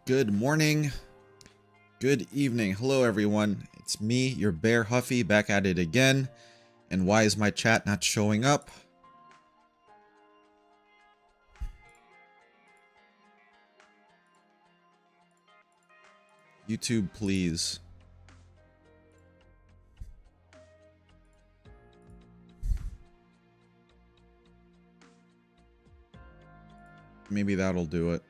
Good morning, good evening, hello everyone. It's me, your bear Huffy, back at it again. And why is my chat not showing up? YouTube, please. Maybe that'll do it.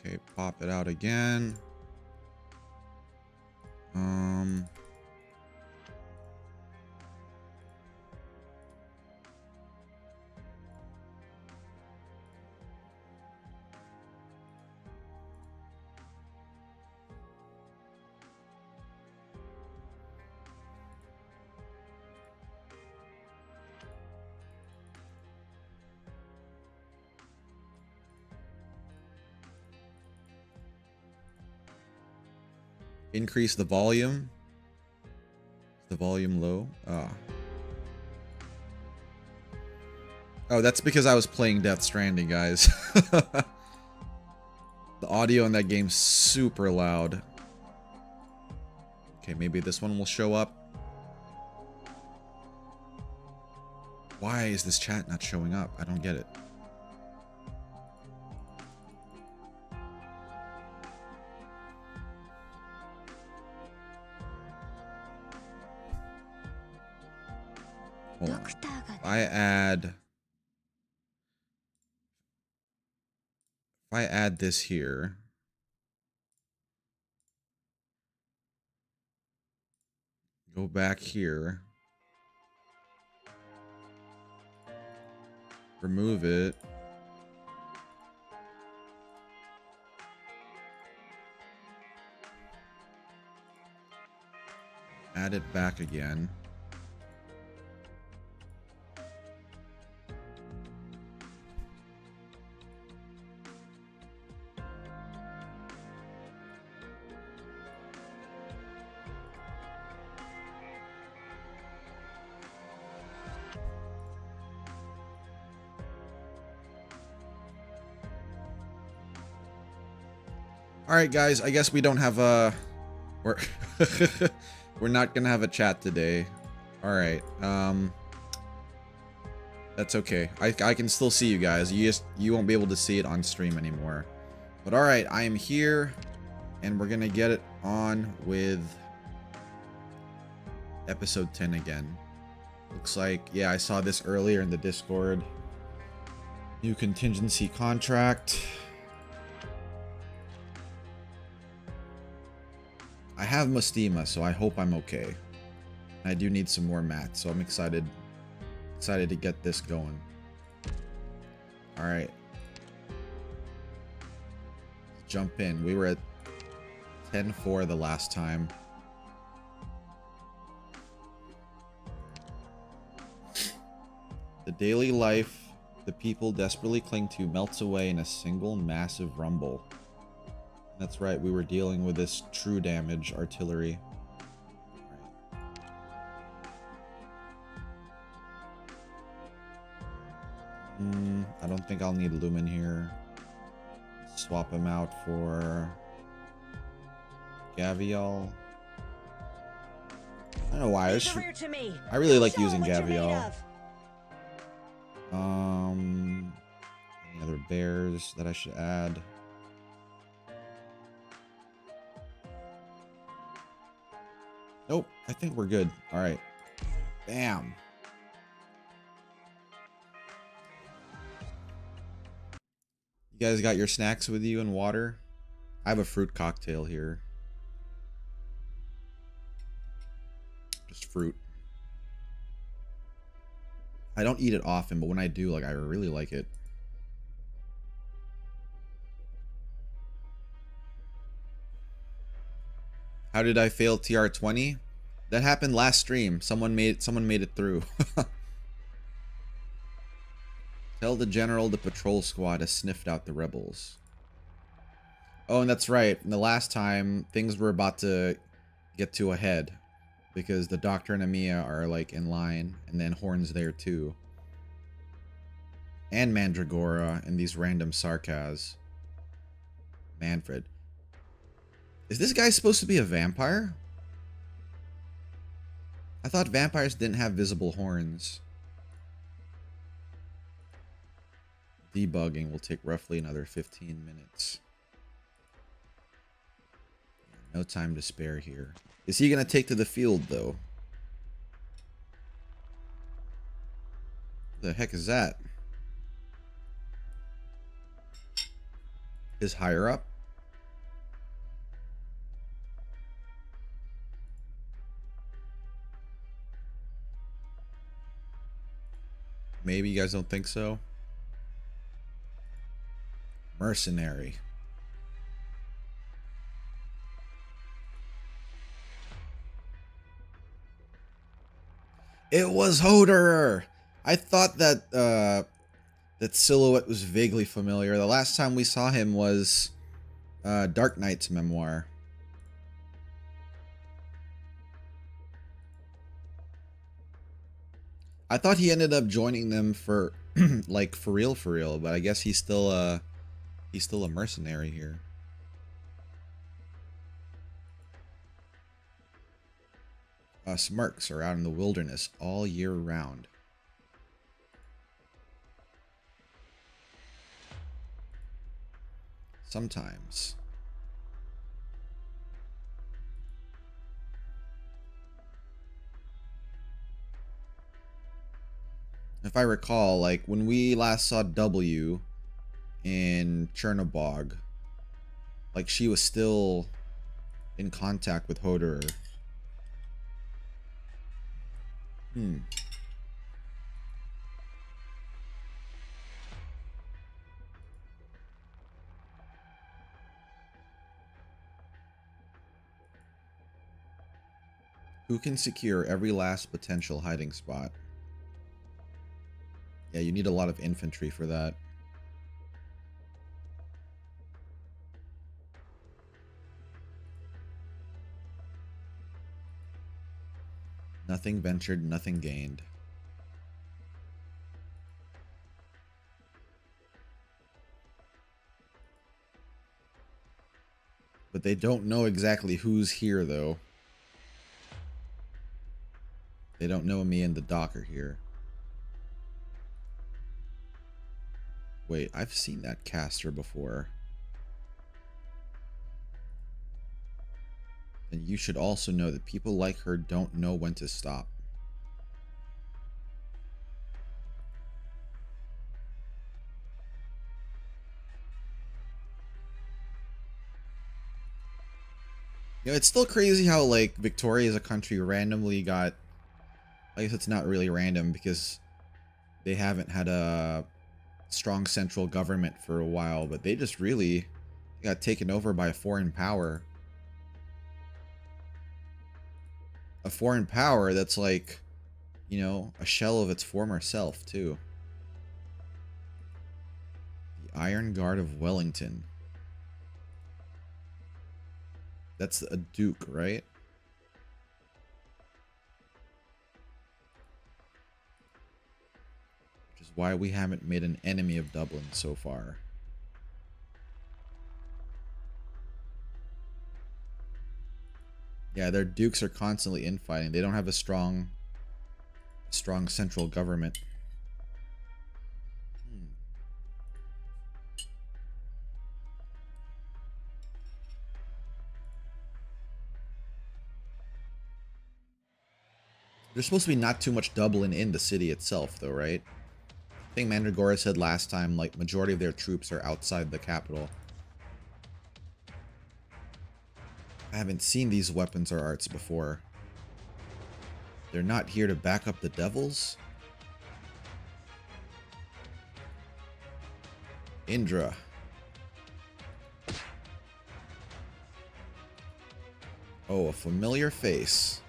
Okay, pop it out again. Increase the volume. Is the volume low? Oh, that's because I was playing Death Stranding, guys. The audio in that game's super loud. Okay, maybe this one will show up. Why is this chat not showing up? I don't get it. Hold on. If I add this here, go back here, remove it, add it back again. Alright guys, I guess we don't have a... We're, we're not gonna have a chat today. Alright, that's okay. I can still see you guys. You won't be able to see it on stream anymore. But alright, I am here, and we're gonna get it on with episode 10 again. Looks like, yeah, I saw this earlier in the Discord. New contingency contract. I have Mastema, so I hope I'm okay. I do need some more mats, so I'm excited to get this going. All right, jump in. We were at 10-4 the last time. The daily life the people desperately cling to melts away in a single massive rumble. That's right, we were dealing with this true damage artillery. Right. I don't think I'll need Lumen here. Swap him out for Gavial. I don't know why. I really like using Gavial. Any other bears that I should add? Nope, I think we're good. All right. Bam. You guys got your snacks with you and water? I have a fruit cocktail here. Just fruit. I don't eat it often, but when I do, like, I really like it. How did I fail TR20? That happened last stream. Someone made it through. Tell the general the patrol squad has sniffed out the rebels. Oh, and that's right. And the last time, things were about to get to a head. Because the Doctor and Amiya are, like, in line. And then Horn's there, too. And Mandragora and these random Sarkaz. Manfred. Is this guy supposed to be a vampire? I thought vampires didn't have visible horns. Debugging will take roughly another 15 minutes. No time to spare here. Is he going to take to the field, though? The heck is that? His higher up? Maybe you guys don't think so? Mercenary. It was Hoder! I thought that that silhouette was vaguely familiar. The last time we saw him was Arknights memoir. I thought he ended up joining them for like for real, but I guess he's still a mercenary here. Us mercs are out in the wilderness all year round. Sometimes. If I recall, like, when we last saw W in Chernobog, like, she was still in contact with Hoderer. Who can secure every last potential hiding spot? Yeah, you need a lot of infantry for that. Nothing ventured, nothing gained. But they don't know exactly who's here, though. They don't know me and the Doc are here. Wait, I've seen that caster before. And you should also know that people like her don't know when to stop. You know, it's still crazy how, like, Victoria as a country randomly got... I guess it's not really random because they haven't had a strong central government for a while, but they just really got taken over by a foreign power. A foreign power that's like, you know, a shell of its former self, too. The Iron Guard of Wellington. That's a duke, right? Which is why we haven't made an enemy of Dublin so far. Yeah, their dukes are constantly infighting. They don't have a strong central government. There's supposed to be not too much Dublin in the city itself, though, right? I think Mandragora said last time, like, majority of their troops are outside the capital. I haven't seen these weapons or arts before. They're not here to back up the devils? Indra. Oh, a familiar face.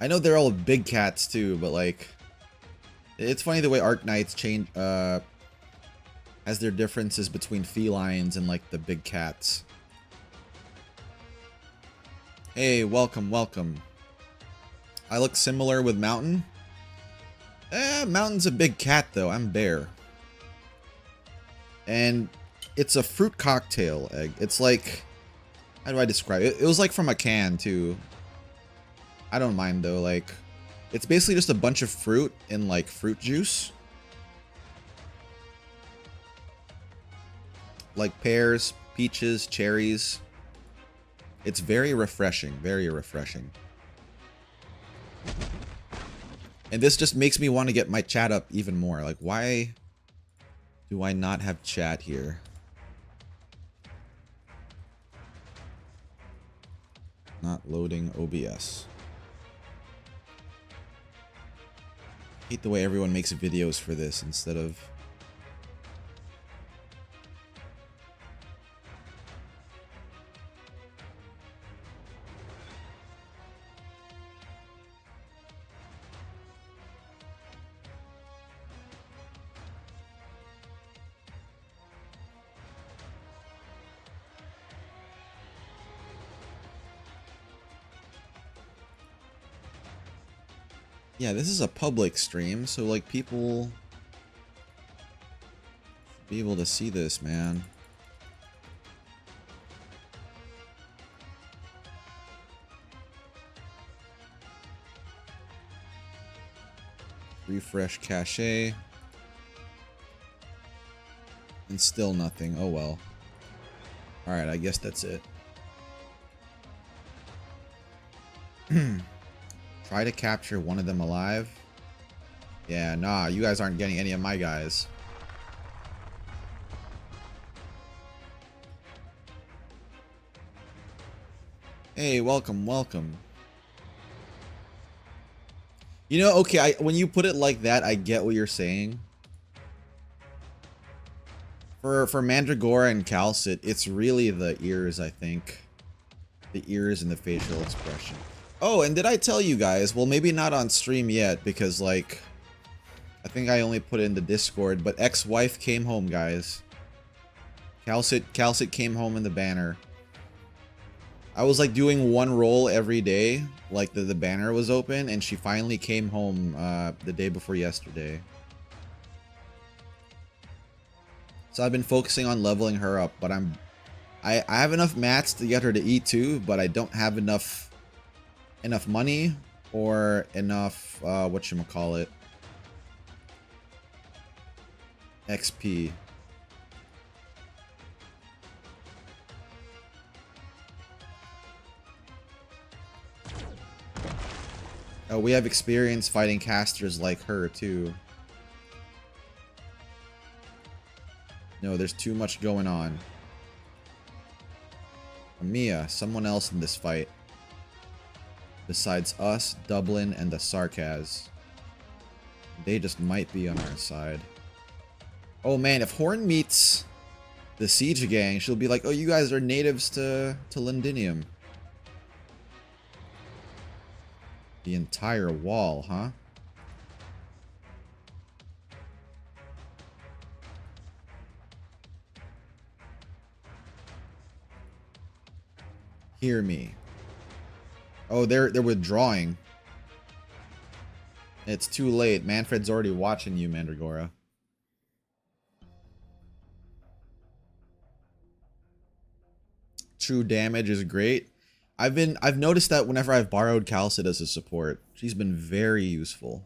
I know they're all big cats too, but like, it's funny the way Arknights change, has their differences between felines and like the big cats. Hey, welcome, welcome. I look similar with Mountain. Mountain's a big cat though. I'm Bear. And it's a fruit cocktail egg. It's like, how do I describe it? It was like from a can too. I don't mind though. Like, it's basically just a bunch of fruit in like fruit juice. Like pears, peaches, cherries. It's very refreshing. Very refreshing. And this just makes me want to get my chat up even more. Like, why do I not have chat here? Not loading OBS. Hate the way everyone makes videos for this instead of... Yeah, this is a public stream, so like people should be able to see this, man. Refresh cache. And still nothing. Oh well. Alright, I guess that's it. Try to capture one of them alive. Yeah, nah, you guys aren't getting any of my guys. Hey, welcome, welcome. You know, okay, when you put it like that, I get what you're saying. For Mandragora and Calcit, it's really the ears, I think. The ears and the facial expression. Oh, and did I tell you guys? Well, maybe not on stream yet, because, like, I think I only put it in the Discord, but ex-wife came home, guys. Calcit came home in the banner. I was, like, doing one roll every day, like, the banner was open, and she finally came home, the day before yesterday. So I've been focusing on leveling her up, but I have enough mats to get her to E2, but I don't have enough money or enough whatchamacallit, XP. Oh, we have experience fighting casters like her too. No, there's too much going on. Mia, someone else in this fight. Besides us, Dublin, and the Sarkaz. They just might be on our side. Oh man, if Horn meets the Siege Gang, she'll be like, oh, you guys are natives to Londinium. The entire wall, huh? Hear me. Oh, they're withdrawing. It's too late. Manfred's already watching you, Mandragora. True damage is great. I've noticed that whenever I've borrowed Calcit as a support, she's been very useful.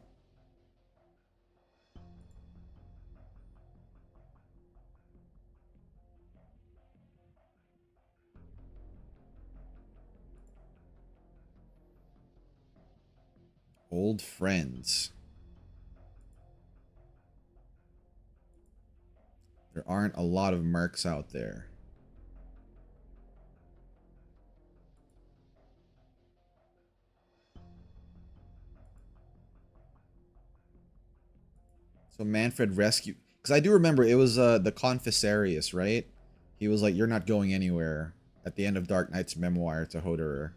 Old friends. There aren't a lot of mercs out there. So Manfred rescued... Because I do remember it was the Confessarius, right? He was like, you're not going anywhere at the end of Dark Knight's memoir to Hoderer.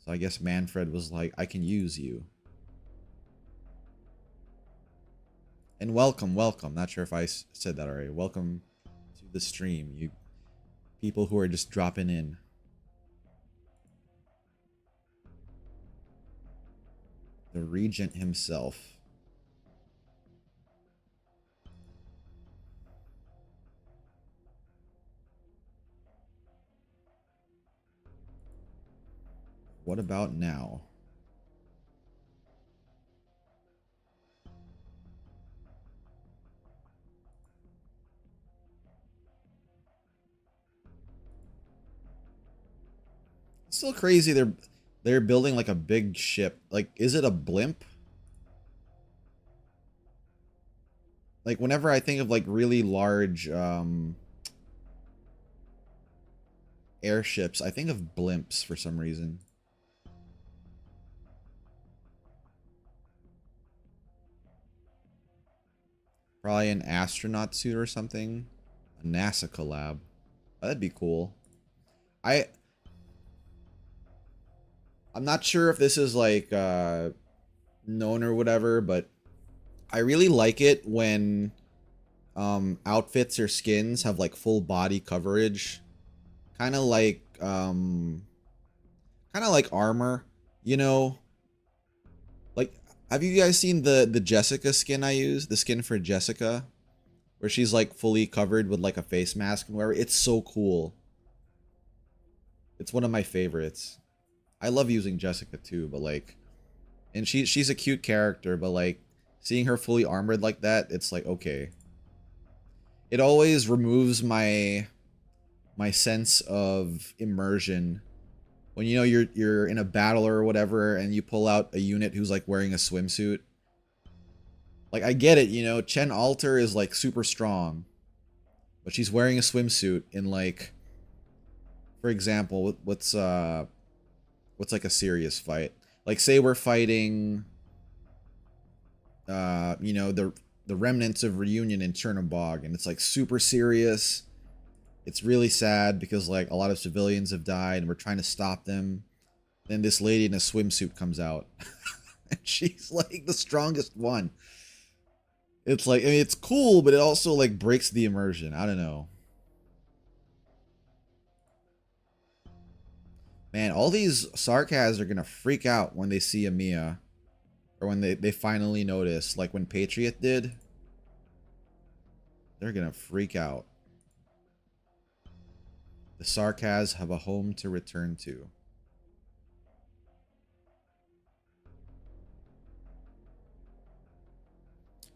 So I guess Manfred was like, I can use you. And welcome, welcome. Not sure if I said that already. Welcome to the stream, you people who are just dropping in. The Regent himself. What about now? It's still crazy. They're building like a big ship. Like, is it a blimp? Like, whenever I think of like really large airships, I think of blimps for some reason. Probably an astronaut suit or something. A NASA collab. That'd be cool. I'm not sure if this is like known or whatever, but I really like it when outfits or skins have like full body coverage. Kind of like armor, you know? Like, have you guys seen the Jessica skin I use? The skin for Jessica? Where she's like fully covered with like a face mask and whatever. It's so cool. It's one of my favorites. I love using Jessica too, but like, and she's a cute character, but like seeing her fully armored like that, it's like, okay. It always removes my sense of immersion when, you know, you're in a battle or whatever and you pull out a unit who's like wearing a swimsuit. Like, I get it, you know, Chen Alter is like super strong, but she's wearing a swimsuit in like, for example, what's like a serious fight? Like, say we're fighting you know, the remnants of Reunion in Chernobog, and it's like super serious. It's really sad because like a lot of civilians have died and we're trying to stop them. Then this lady in a swimsuit comes out. And she's like the strongest one. It's like, I mean, it's cool, but it also like breaks the immersion. I don't know. Man, all these Sarkaz are gonna freak out when they see Amiya. Or when they finally notice. Like when Patriot did. They're gonna freak out. The Sarkaz have a home to return to.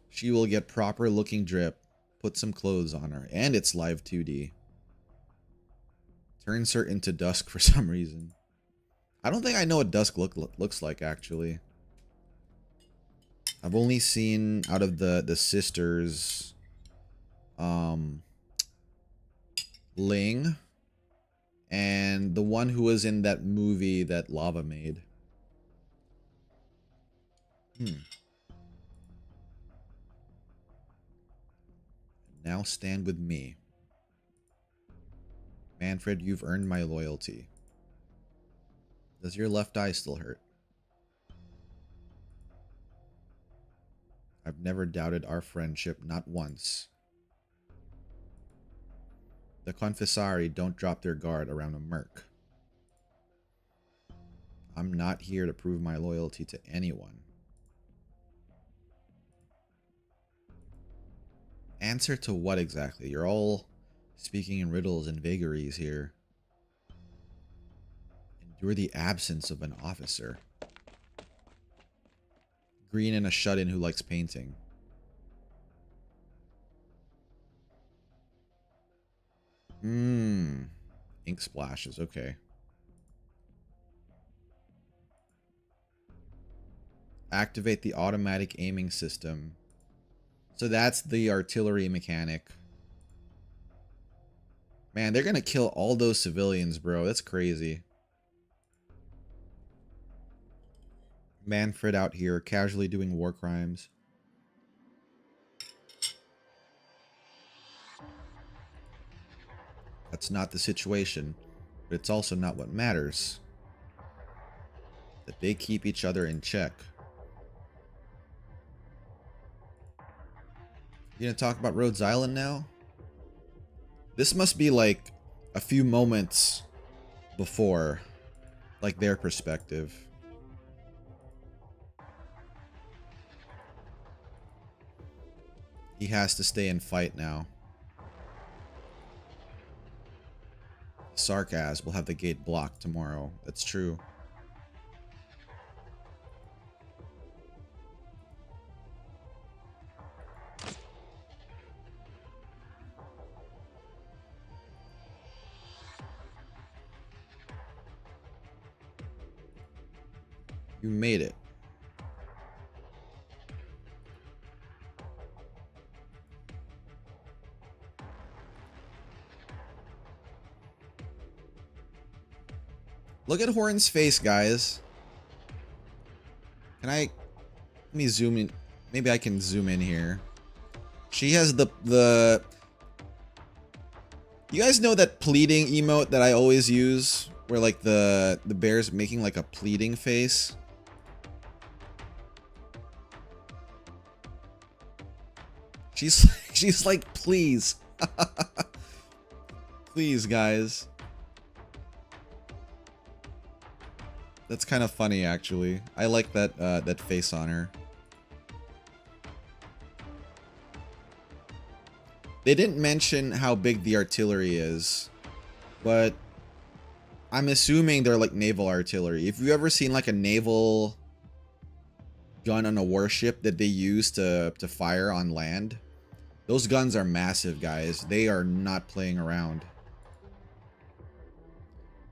She will get proper looking drip. Put some clothes on her. And it's live 2D. Turns her into Dusk for some reason. I don't think I know what Dusk looks like, actually. I've only seen out of the sisters Ling and the one who was in that movie that Lava made. Now stand with me. Manfred, you've earned my loyalty. Does your left eye still hurt? I've never doubted our friendship, not once. The Confessari don't drop their guard around a merc. I'm not here to prove my loyalty to anyone. Answer to what exactly? You're all speaking in riddles and vagaries here. Endure the absence of an officer. Green and a shut-in who likes painting. Ink splashes, okay. Activate the automatic aiming system. So that's the artillery mechanic. Man, they're gonna kill all those civilians, bro. That's crazy. Manfred out here casually doing war crimes. That's not the situation, but it's also not what matters. They keep each other in check. You gonna talk about Rhodes Island now? This must be like a few moments before, like their perspective. He has to stay and fight now. Sarkaz will have the gate blocked tomorrow. That's true. You made it. Look at Horn's face, guys. Can I... Let me zoom in. Maybe I can zoom in here. She has the... You guys know that pleading emote that I always use? Where like the bear's making like a pleading face? She's like, please. Please, guys. That's kind of funny, actually. I like that that face on her. They didn't mention how big the artillery is, but I'm assuming they're like naval artillery. If you've ever seen like a naval gun on a warship that they use to fire on land, those guns are massive, guys. They are not playing around.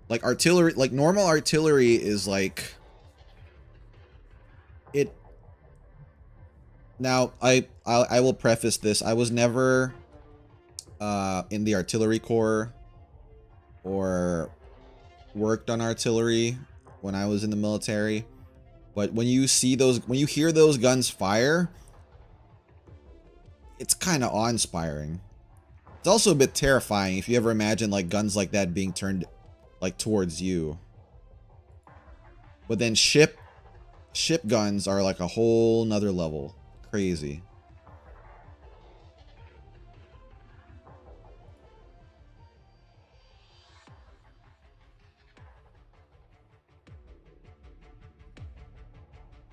Like artillery, like normal artillery is like it. Now I will preface this. I was never in the artillery corps or worked on artillery when I was in the military. But when you see those, when you hear those guns fire, it's kind of awe-inspiring. It's also a bit terrifying if you ever imagine like guns like that being turned like towards you. But then ship guns are like a whole nother level. Crazy.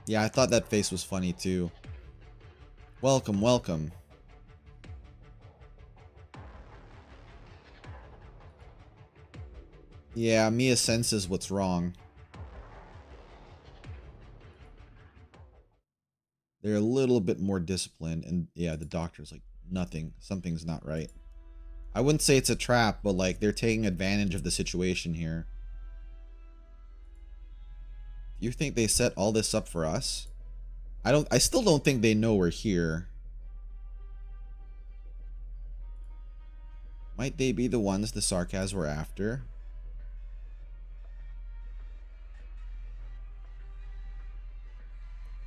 Yeah, I thought that face was funny too. Welcome, welcome. Yeah, Mia senses what's wrong. They're a little bit more disciplined, and yeah, the doctor's like, something's not right. I wouldn't say it's a trap, but like they're taking advantage of the situation here. You think they set all this up for us? I still don't think they know we're here. Might they be the ones the Sarkaz were after?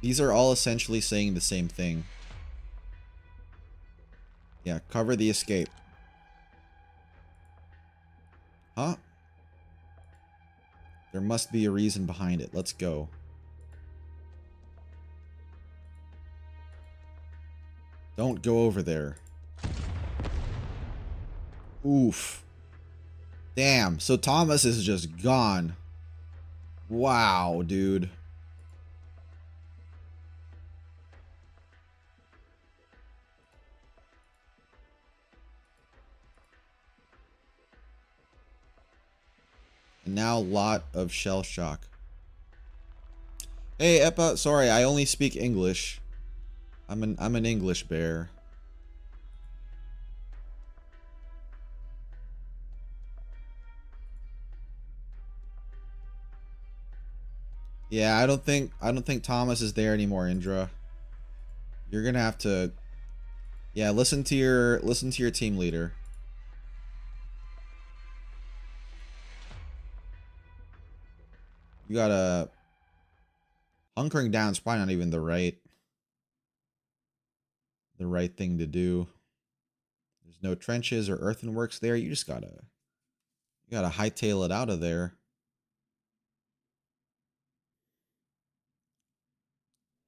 These are all essentially saying the same thing. Yeah, cover the escape. Huh? There must be a reason behind it. Let's go. Don't go over there. Oof. Damn, so Thomas is just gone. Wow, dude. And now a lot of shell shock. Hey, Eppa, sorry, I only speak English. I'm an English bear. Yeah, I don't think Thomas is there anymore, Indra. You're gonna have to, yeah, listen to your team leader. You gotta, hunkering down is probably not even the right thing to do. There's no trenches or earthworks there. You just gotta hightail it out of there.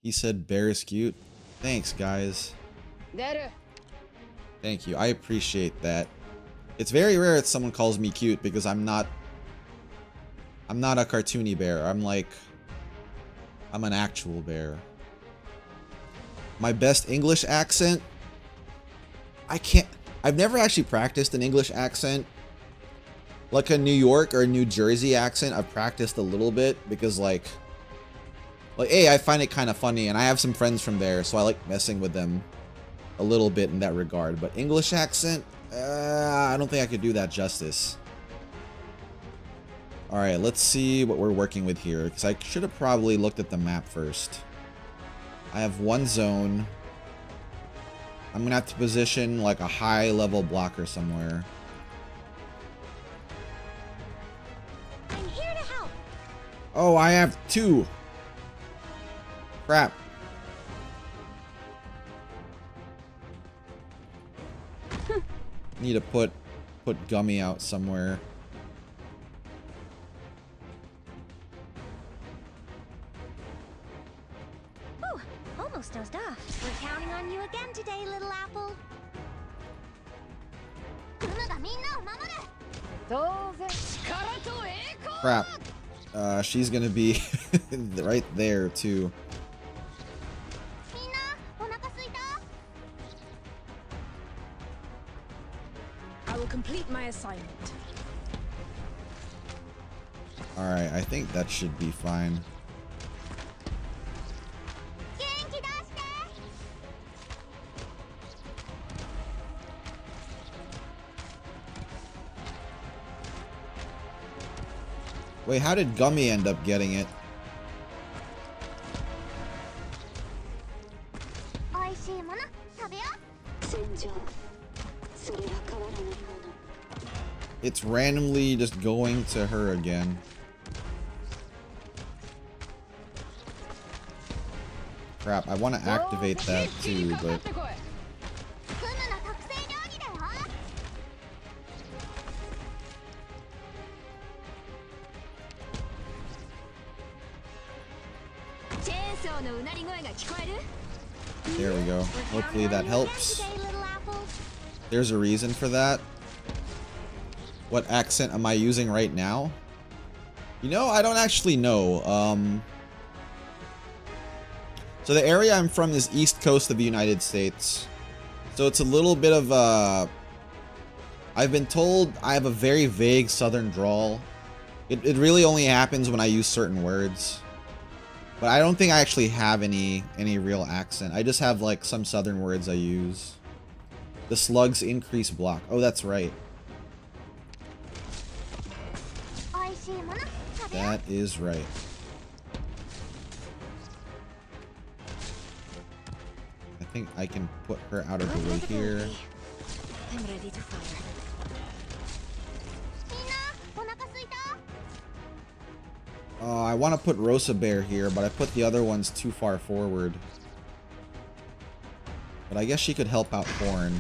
He said bear is cute. Thanks, guys. Thank you. I appreciate that. It's very rare that someone calls me cute because I'm not a cartoony bear. I'm an actual bear. My best English accent? I've never actually practiced an English accent. Like a New York or New Jersey accent, I've practiced a little bit because like, hey, I find it kind of funny and I have some friends from there, so I like messing with them a little bit in that regard. But English accent, I don't think I could do that justice. Alright, let's see what we're working with here, because I should have probably looked at the map first. I have one zone. I'm gonna have to position like a high level blocker somewhere. I'm here to help. Oh, I have two. Crap. Need to put Gummy out somewhere. Ooh, almost dozed off. We're counting on you again today, little apple. Crap. She's gonna be right there too. I will complete my assignment. Alright, I think that should be fine. Wait, how did Gummy end up getting it? It's randomly just going to her again. Crap, I want to activate that too, but... There we go. Hopefully that helps. There's a reason for that. What accent am I using right now? You know, I don't actually know. So the area I'm from is east coast of the United States. So it's a little bit of I've been told I have a very vague southern drawl. It really only happens when I use certain words. But I don't think I actually have any real accent. I just have like some southern words I use. The slugs increase block. Oh, that's right. That is right. I think I can put her out of the way here. I'm ready to fire. I want to put Rosa Bear here, but I put the other ones too far forward. But I guess she could help out Horn.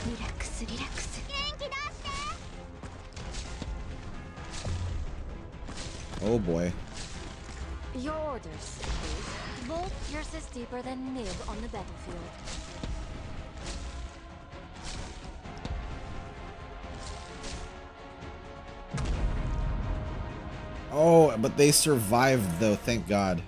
Relax, relax. Oh boy. Your orders, please. Bolt pierces deeper than nib on the battlefield. Oh, but they survived though, thank God.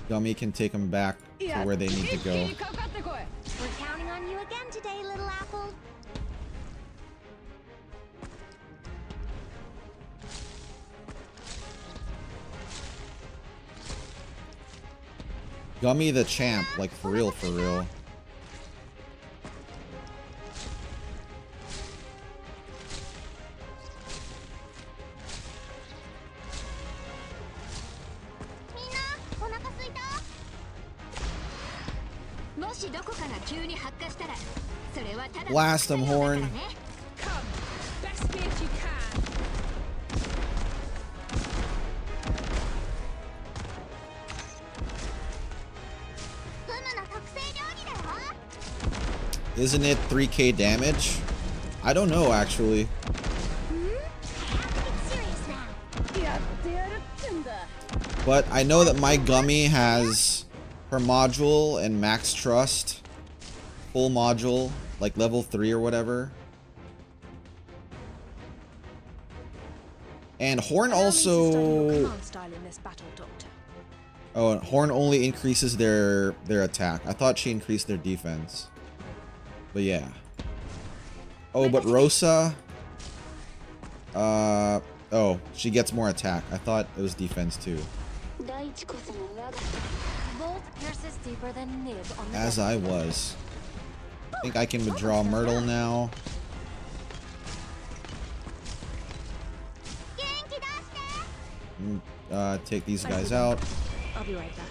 Gummy can take them back to where they need to go. We're counting on you again today, little apple. Gummy the champ, like for real, for real. Blast him, Horn. Come, best speed you can. Isn't it 3k damage? I don't know, actually. But I know that my Gummy has her module and max trust. Full module, like level 3 or whatever. And Horn also... Oh, and Horn only increases their attack. I thought she increased their defense. But yeah. Oh, but Rosa... Oh, she gets more attack. I thought it was defense too. As I was. I think I can withdraw Myrtle now. Take these guys out. I'll be right back.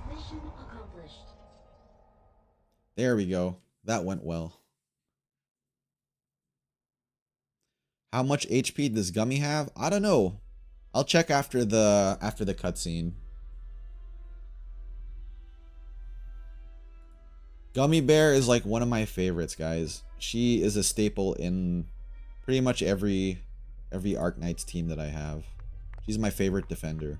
Mission accomplished. There we go. That went well. How much HP does Gummy have? I don't know. I'll check after the cutscene. Gummy Bear is like one of my favorites, guys. She is a staple in pretty much every Arknights team that I have. She's my favorite defender.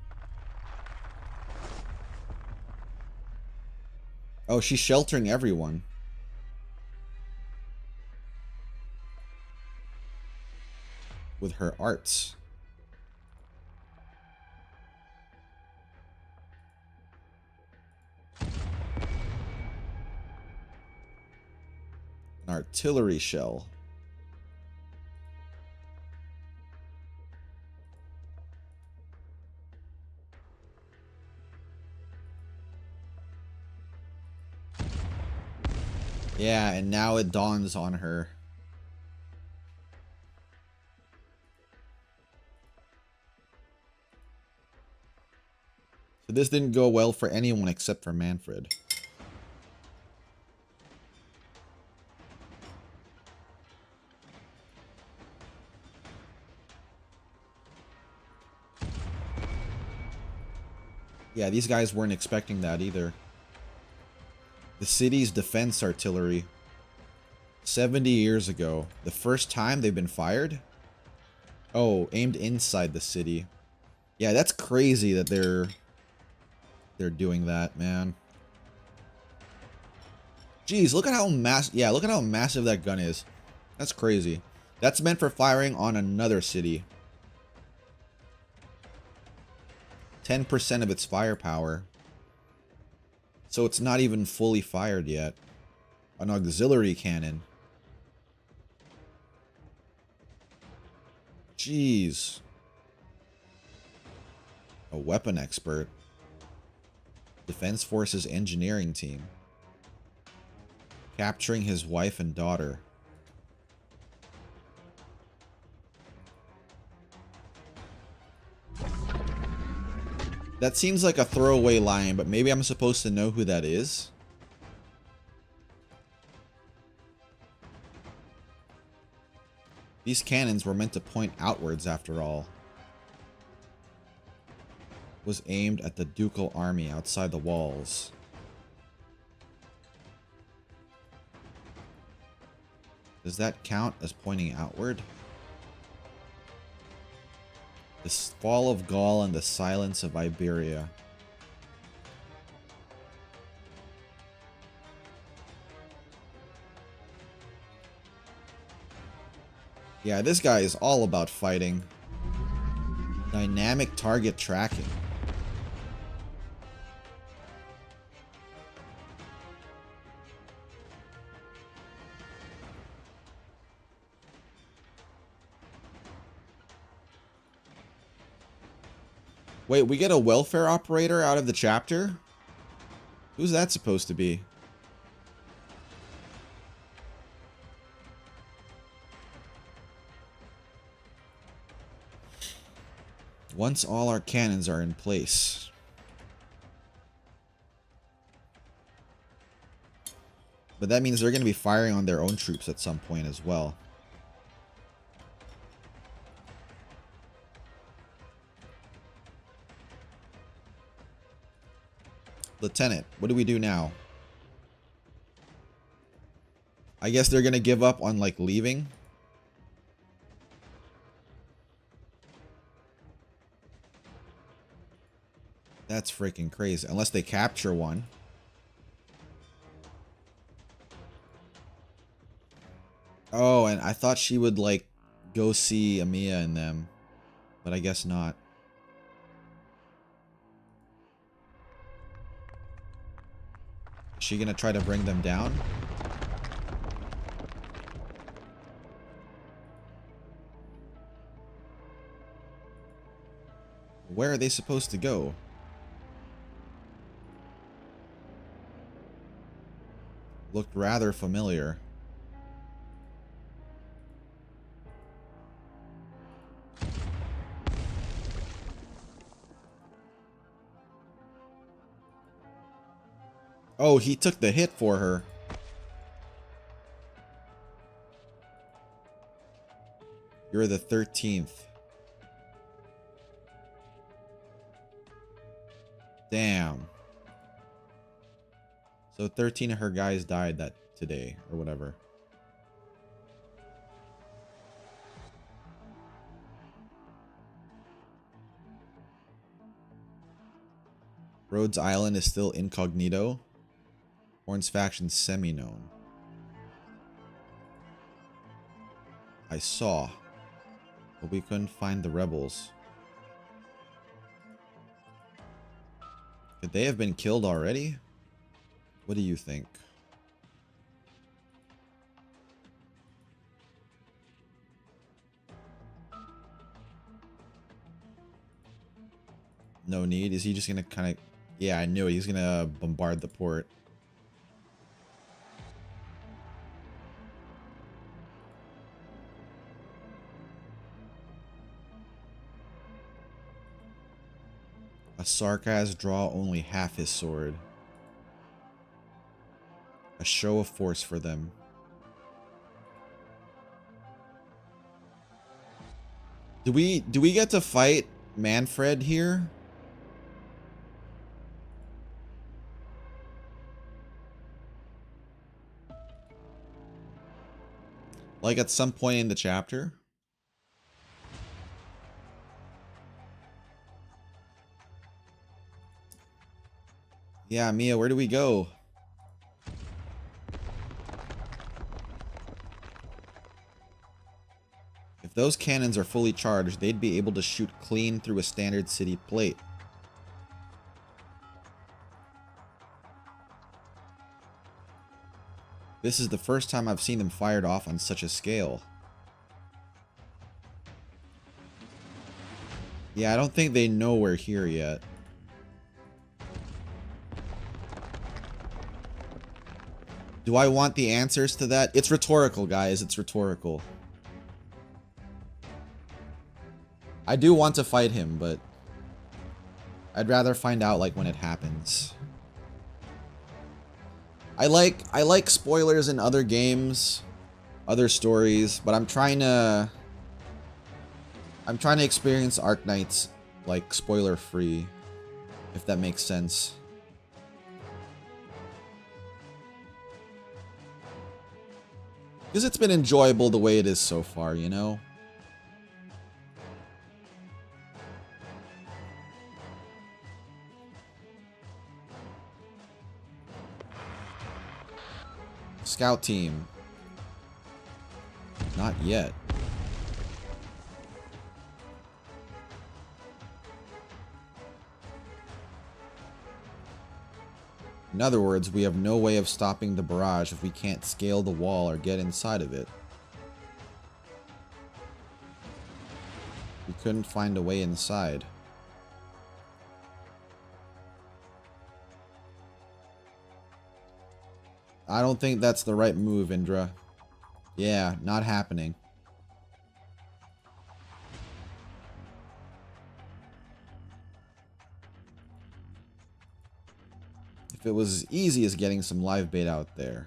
Oh, she's sheltering everyone. With her arts. An artillery shell. Yeah, and now it dawns on her. So this didn't go well for anyone except for Manfred. Yeah, these guys weren't expecting that either. The city's defense artillery. 70 years ago. The first time they've been fired? Oh, aimed inside the city. Yeah, that's crazy that they're doing that, man. Jeez, look at how look at how massive that gun is. That's crazy. That's meant for firing on another city. 10% of its firepower. So it's not even fully fired yet. An auxiliary cannon. Jeez. A weapon expert. Defense Forces engineering team. Capturing his wife and daughter. That seems like a throwaway line, but maybe I'm supposed to know who that is. These cannons were meant to point outwards after all. Was aimed at the ducal army outside the walls. Does that count as pointing outward? The fall of Gaul and the silence of Iberia. Yeah, this guy is all about fighting. Dynamic target tracking. Wait, we get a welfare operator out of the chapter? Who's that supposed to be? Once all our cannons are in place. But that means they're going to be firing on their own troops at some point as well. Lieutenant, what do we do now? I guess they're gonna give up on, like, leaving. That's freaking crazy. Unless they capture one. Oh, and I thought she would, like, go see Amiya and them. But I guess not. Is she gonna try to bring them down? Where are they supposed to go? Looked rather familiar. Oh, he took the hit for her. You're the 13th. Damn. So 13 of her guys died that today, or whatever. Rhodes Island is still incognito. Horn's faction semi-known. I saw, but we couldn't find the rebels. Could they have been killed already? What do you think? No need. Is he just gonna kind of... Yeah, I knew it. He's gonna bombard the port. A Sarkaz draw only half his sword. A show of force for them. Do we get to fight Manfred here? Like at some point in the chapter? Yeah, Mia, where do we go? If those cannons are fully charged, they'd be able to shoot clean through a standard city plate. This is the first time I've seen them fired off on such a scale. Yeah, I don't think they know we're here yet. Do I want the answers to that? It's rhetorical, guys. It's rhetorical. I do want to fight him, but I'd rather find out like when it happens. I like spoilers in other games, other stories, but I'm trying to experience Arknights like spoiler free, if that makes sense. Because it's been enjoyable the way it is so far, you know? Scout team. Not yet. In other words, we have no way of stopping the barrage if we can't scale the wall or get inside of it. We couldn't find a way inside. I don't think that's the right move, Indra. Yeah, not happening. If it was as easy as getting some live bait out there.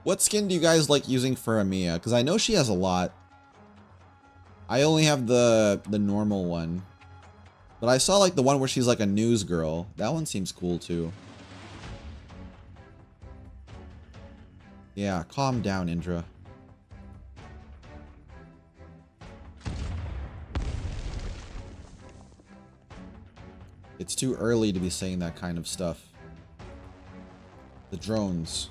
What skin do you guys like using for Amiya? Because I know she has a lot. I only have the normal one. But I saw like the one where she's like a news girl. That one seems cool too. Yeah, calm down, Indra. It's too early to be saying that kind of stuff. The drones.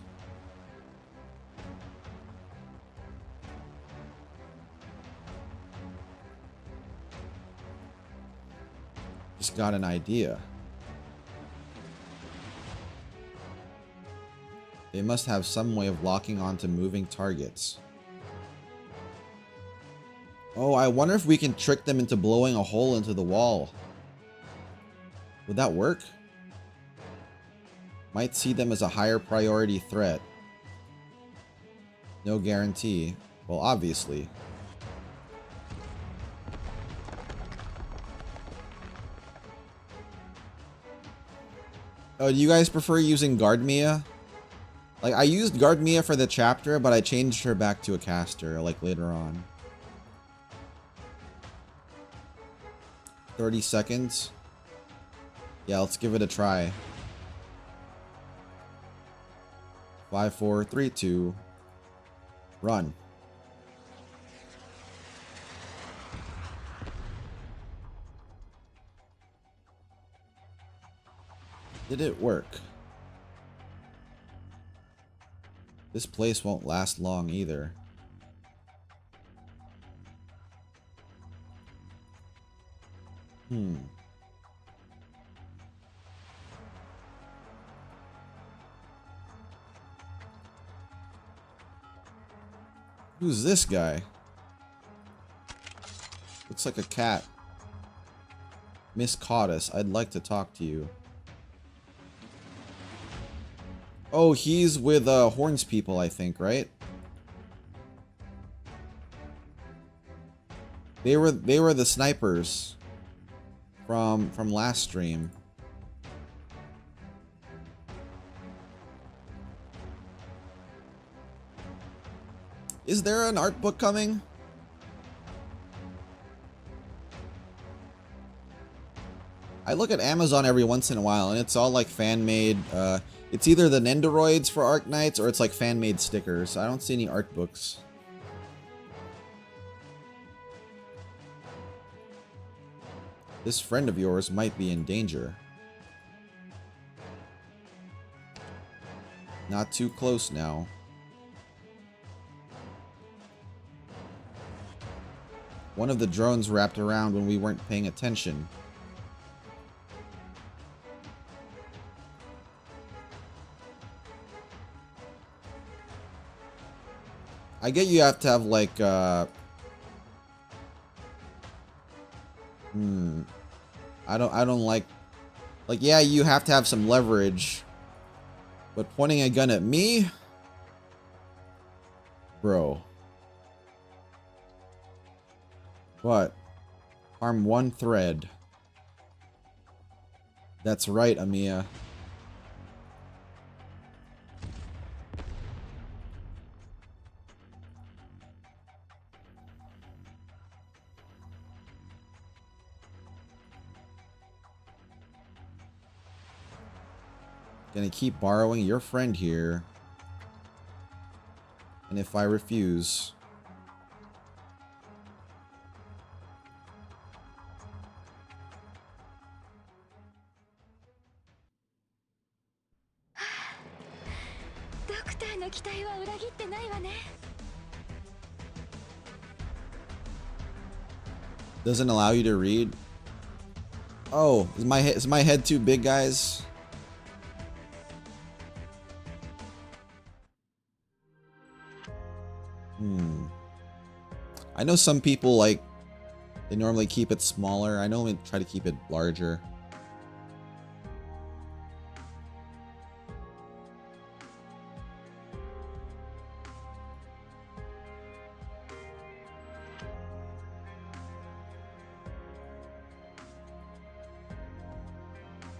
Just got an idea. They must have some way of locking onto moving targets. Oh, I wonder if we can trick them into blowing a hole into the wall. Would that work? Might see them as a higher priority threat. No guarantee. Well, obviously. Oh, do you guys prefer using Guard Mia? Like, I used Guard Mia for the chapter, but I changed her back to a caster, like, later on. 30 seconds? Yeah, let's give it a try. 5, 4, 3, 2. Run. Did it work? This place won't last long either. Who's this guy? Looks like a cat. Miss Cottis, I'd like to talk to you. Oh, he's with Horns people, I think, right? They were the snipers from last stream. Is there an art book coming? I look at Amazon every once in a while and it's all like fan-made, it's either the Nendoroids for Arknights or it's like fan-made stickers. I don't see any art books. This friend of yours might be in danger. Not too close now. One of the drones wrapped around when we weren't paying attention. I get you have to have like I don't like yeah, you have to have some leverage. But pointing a gun at me? Bro. What? Harm one thread. That's right, Amiya. Gonna keep borrowing your friend here. And if I refuse... Doesn't allow you to read? Oh, is my head too big, guys? I know some people, like, they normally keep it smaller. I normally try to keep it larger.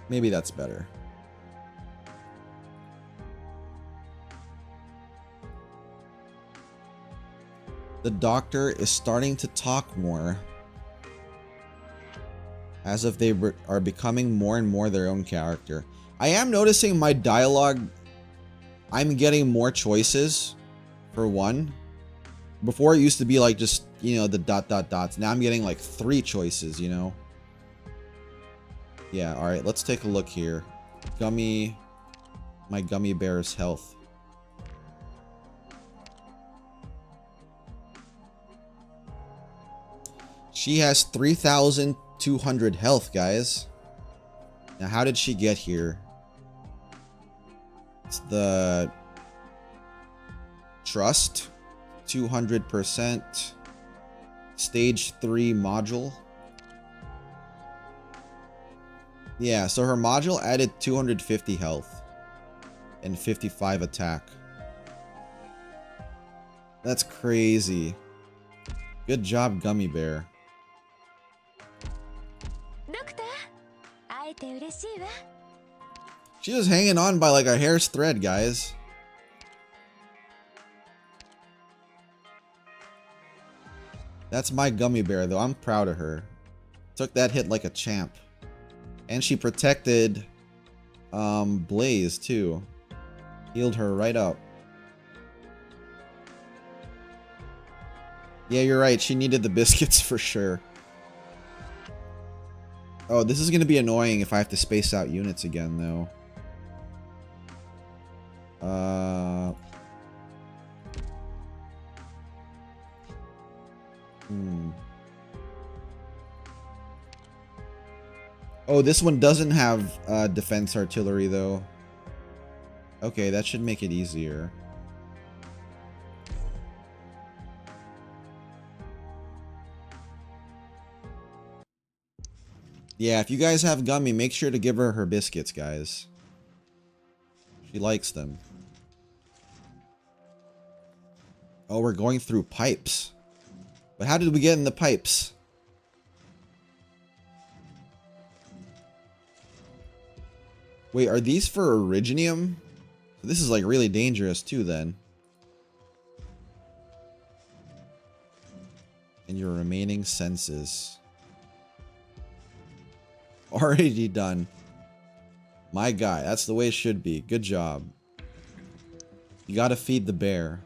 Maybe that's better. The doctor is starting to talk more, as if they are becoming more and more their own character. I am noticing my dialogue I'm getting more choices, for one. Before it used to be like just, you know, the dots. Now I'm getting like 3 choices, you know? Yeah, alright, let's take a look here. My gummy bear's health. She has 3,200 health, guys. Now, how did she get here? It's the trust, 200%, stage 3 module. Yeah, so her module added 250 health and 55 attack. That's crazy. Good job, Gummy Bear. She was hanging on by like a hair's thread, guys. That's my Gummy Bear, though. I'm proud of her. Took that hit like a champ. And she protected Blaze, too. Healed her right up. Yeah, you're right. She needed the biscuits for sure. Oh, this is going to be annoying if I have to space out units again, though. Oh, this one doesn't have defense artillery, though. Okay, that should make it easier. Yeah, if you guys have Gummy, make sure to give her her biscuits, guys. She likes them. Oh, we're going through pipes. But how did we get in the pipes? Wait, are these for Originium? This is like really dangerous too, then. And your remaining senses. Already done. My guy, that's the way it should be. Good job. You gotta feed the bear.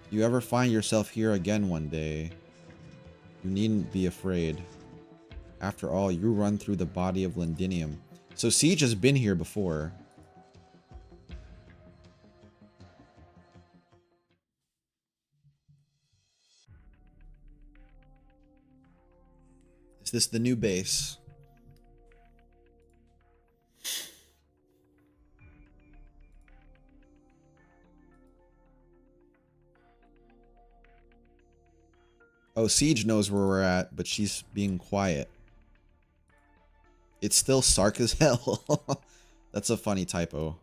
If you ever find yourself here again one day, you needn't be afraid. After all, you run through the body of Londinium. So Siege has been here before. Is this the new base? Oh, Siege knows where we're at, but she's being quiet. It's still Sark as hell. That's a funny typo.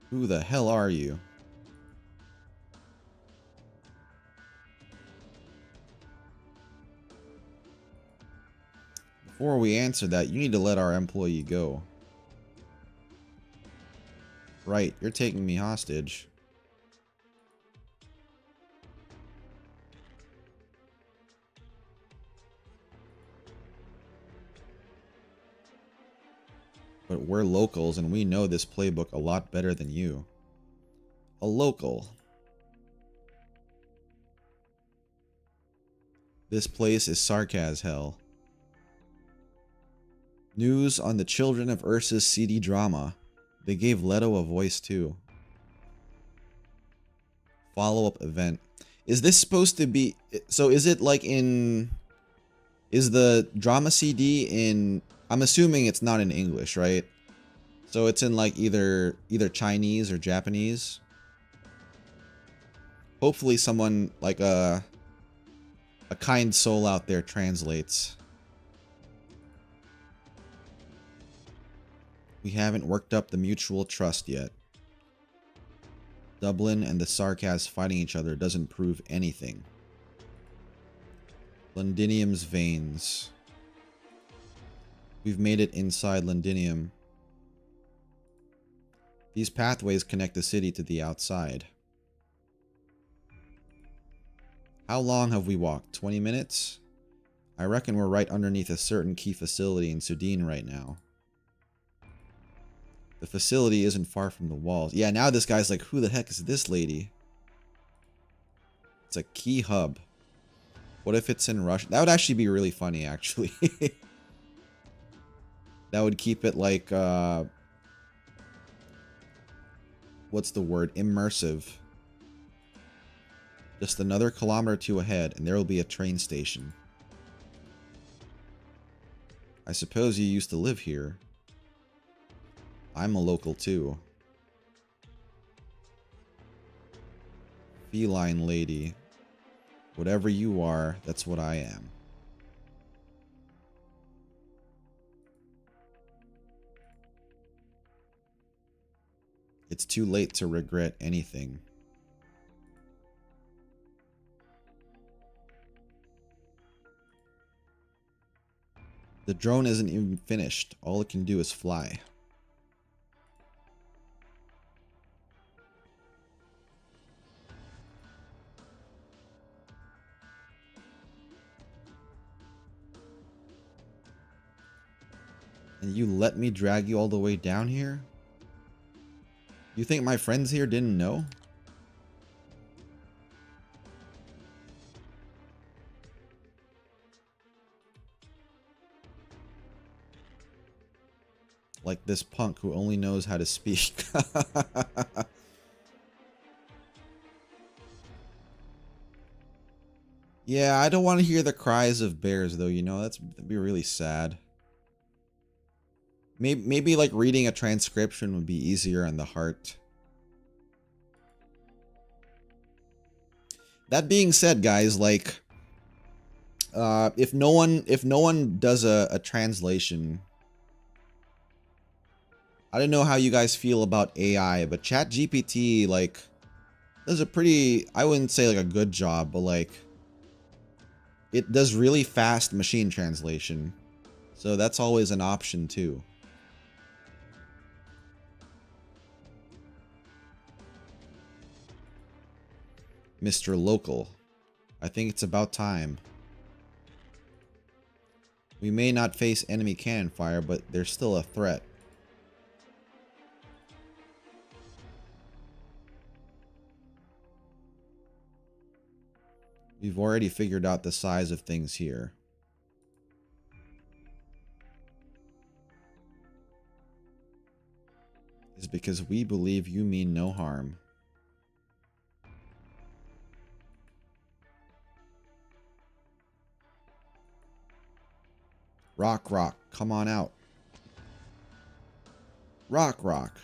Who the hell are you? Before we answer that, you need to let our employee go. Right, you're taking me hostage. But we're locals and we know this playbook a lot better than you. A local. This place is Sarkaz hell. News on the children of Ursa's seedy drama. They gave Leto a voice too. Follow-up event. Is this supposed to be... So is it like in... Is the drama CD in... I'm assuming it's not in English, right? So it's in like either Chinese or Japanese. Hopefully someone like a kind soul out there translates. We haven't worked up the mutual trust yet. Dublin and the Sarkaz fighting each other doesn't prove anything. Londinium's veins. We've made it inside Londinium. These pathways connect the city to the outside. How long have we walked? 20 minutes? I reckon we're right underneath a certain key facility in Sudine right now. The facility isn't far from the walls. Yeah, now this guy's like, who the heck is this lady? It's a key hub. What if it's in Russian? That would actually be really funny, actually. That would keep it like, what's the word? Immersive. Just another kilometer or two ahead, and there will be a train station. I suppose you used to live here. I'm a local too. Feline lady. Whatever you are, that's what I am. It's too late to regret anything. The drone isn't even finished. All it can do is fly. And you let me drag you all the way down here? You think my friends here didn't know? Like this punk who only knows how to speak. Yeah, I don't want to hear the cries of bears though, you know, that'd be really sad. Maybe like reading a transcription would be easier on the heart. That being said, guys, like if no one does a translation, I don't know how you guys feel about AI, but ChatGPT like does a pretty, I wouldn't say like a good job, but like it does really fast machine translation. So that's always an option too. Mr. Local, I think it's about time. We may not face enemy cannon fire, but there's still a threat. We've already figured out the size of things here. It's because we believe you mean no harm. Rock Rock, come on out. Rock Rock.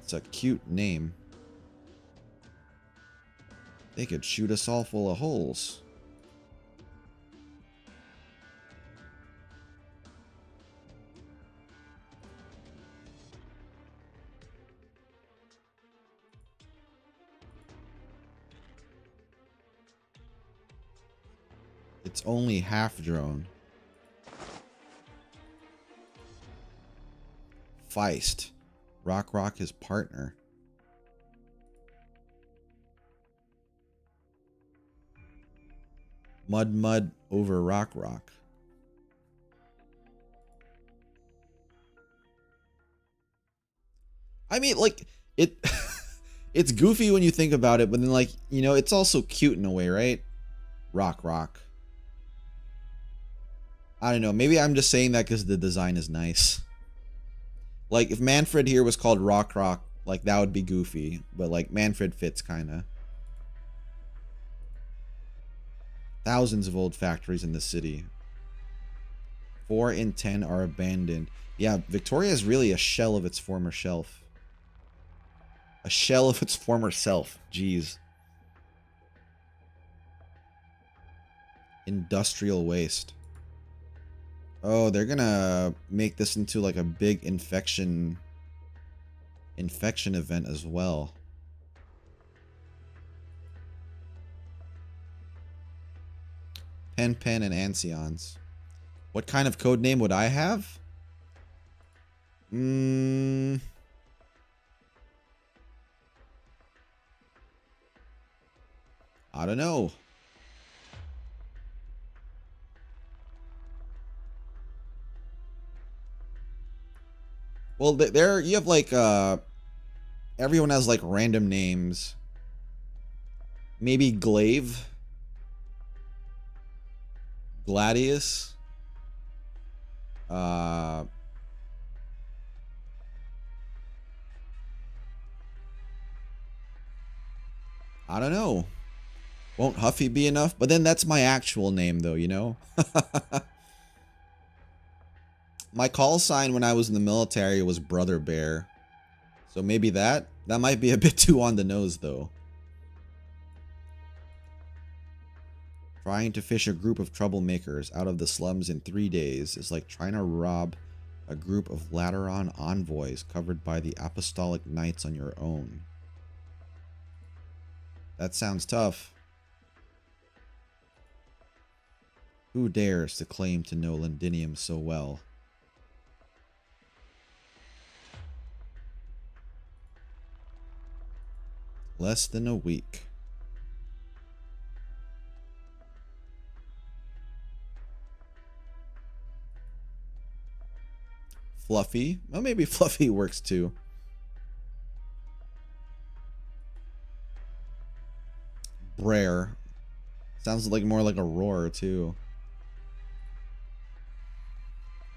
It's a cute name. They could shoot us all full of holes. It's only half drone. Feist. Rock Rock his partner. Mud over Rock Rock. I mean, like, it it's goofy when you think about it, but then, like, you know, it's also cute in a way, right? Rock Rock. I don't know. Maybe I'm just saying that because the design is nice. Like, if Manfred here was called Rock Rock, like, that would be goofy. But, like, Manfred fits, kind of. Thousands of old factories in the city. 4 in 10 are abandoned. Yeah, Victoria is really a shell of its former self. A shell of its former self. Jeez. Industrial waste. Oh, they're gonna make this into like a big infection event as well. Pen and Ancions. What kind of code name would I have? I don't know. Well, there you have like everyone has like random names. Maybe Glaive, Gladius, I don't know. Won't Huffy be enough? But then that's my actual name though, you know? My call sign when I was in the military was Brother Bear. So maybe that might be a bit too on the nose though. Trying to fish a group of troublemakers out of the slums in 3 days is like trying to rob a group of Lateran envoys covered by the Apostolic Knights on your own. That sounds tough. Who dares to claim to know Londinium so well? Less than a week. Fluffy? Well, maybe Fluffy works too. Brer. Sounds like more like a roar too.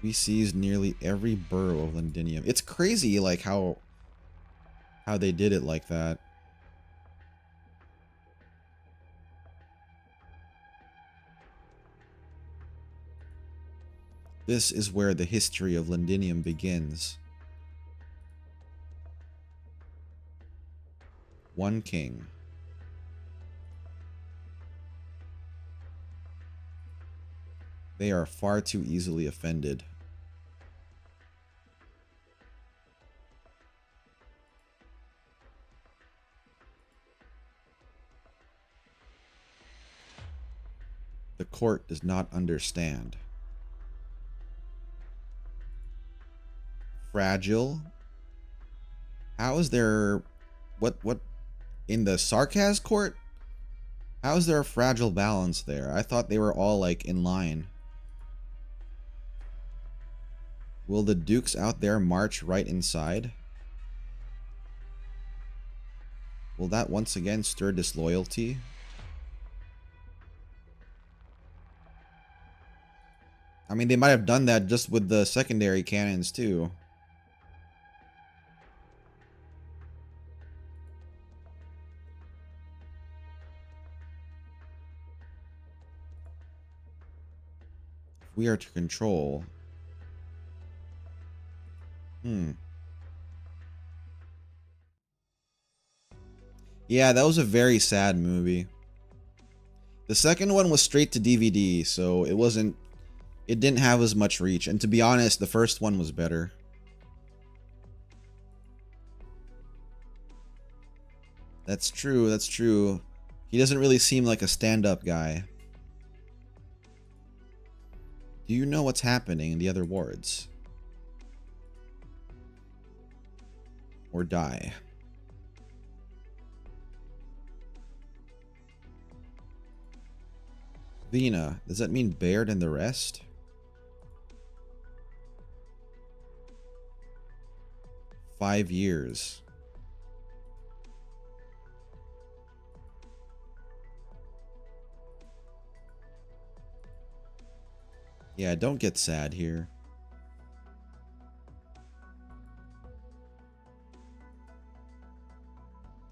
We seized nearly every borough of Londinium. It's crazy like how they did it like that. This is where the history of Londinium begins. One king. They are far too easily offended. The court does not understand. Fragile. How is there what in the Sarkaz court? How is there a fragile balance there? I thought they were all like in line. Will the dukes out there march right inside? Will that once again stir disloyalty? I mean, they might have done that just with the secondary cannons too. If we are to control... Yeah, that was a very sad movie. The second one was straight to DVD, so it didn't have as much reach. And to be honest, the first one was better. That's true, that's true. He doesn't really seem like a stand-up guy. Do you know what's happening in the other wards? Or die. Vina, does that mean Baird and the rest? "5 years. Yeah, don't get sad here.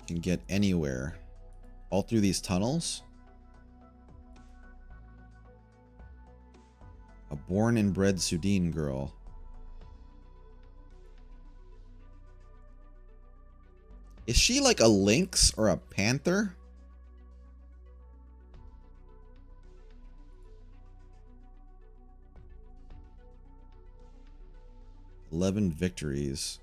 Can get anywhere. All through these tunnels? A born and bred Sudine girl. Is she like a lynx or a panther? "11 victories.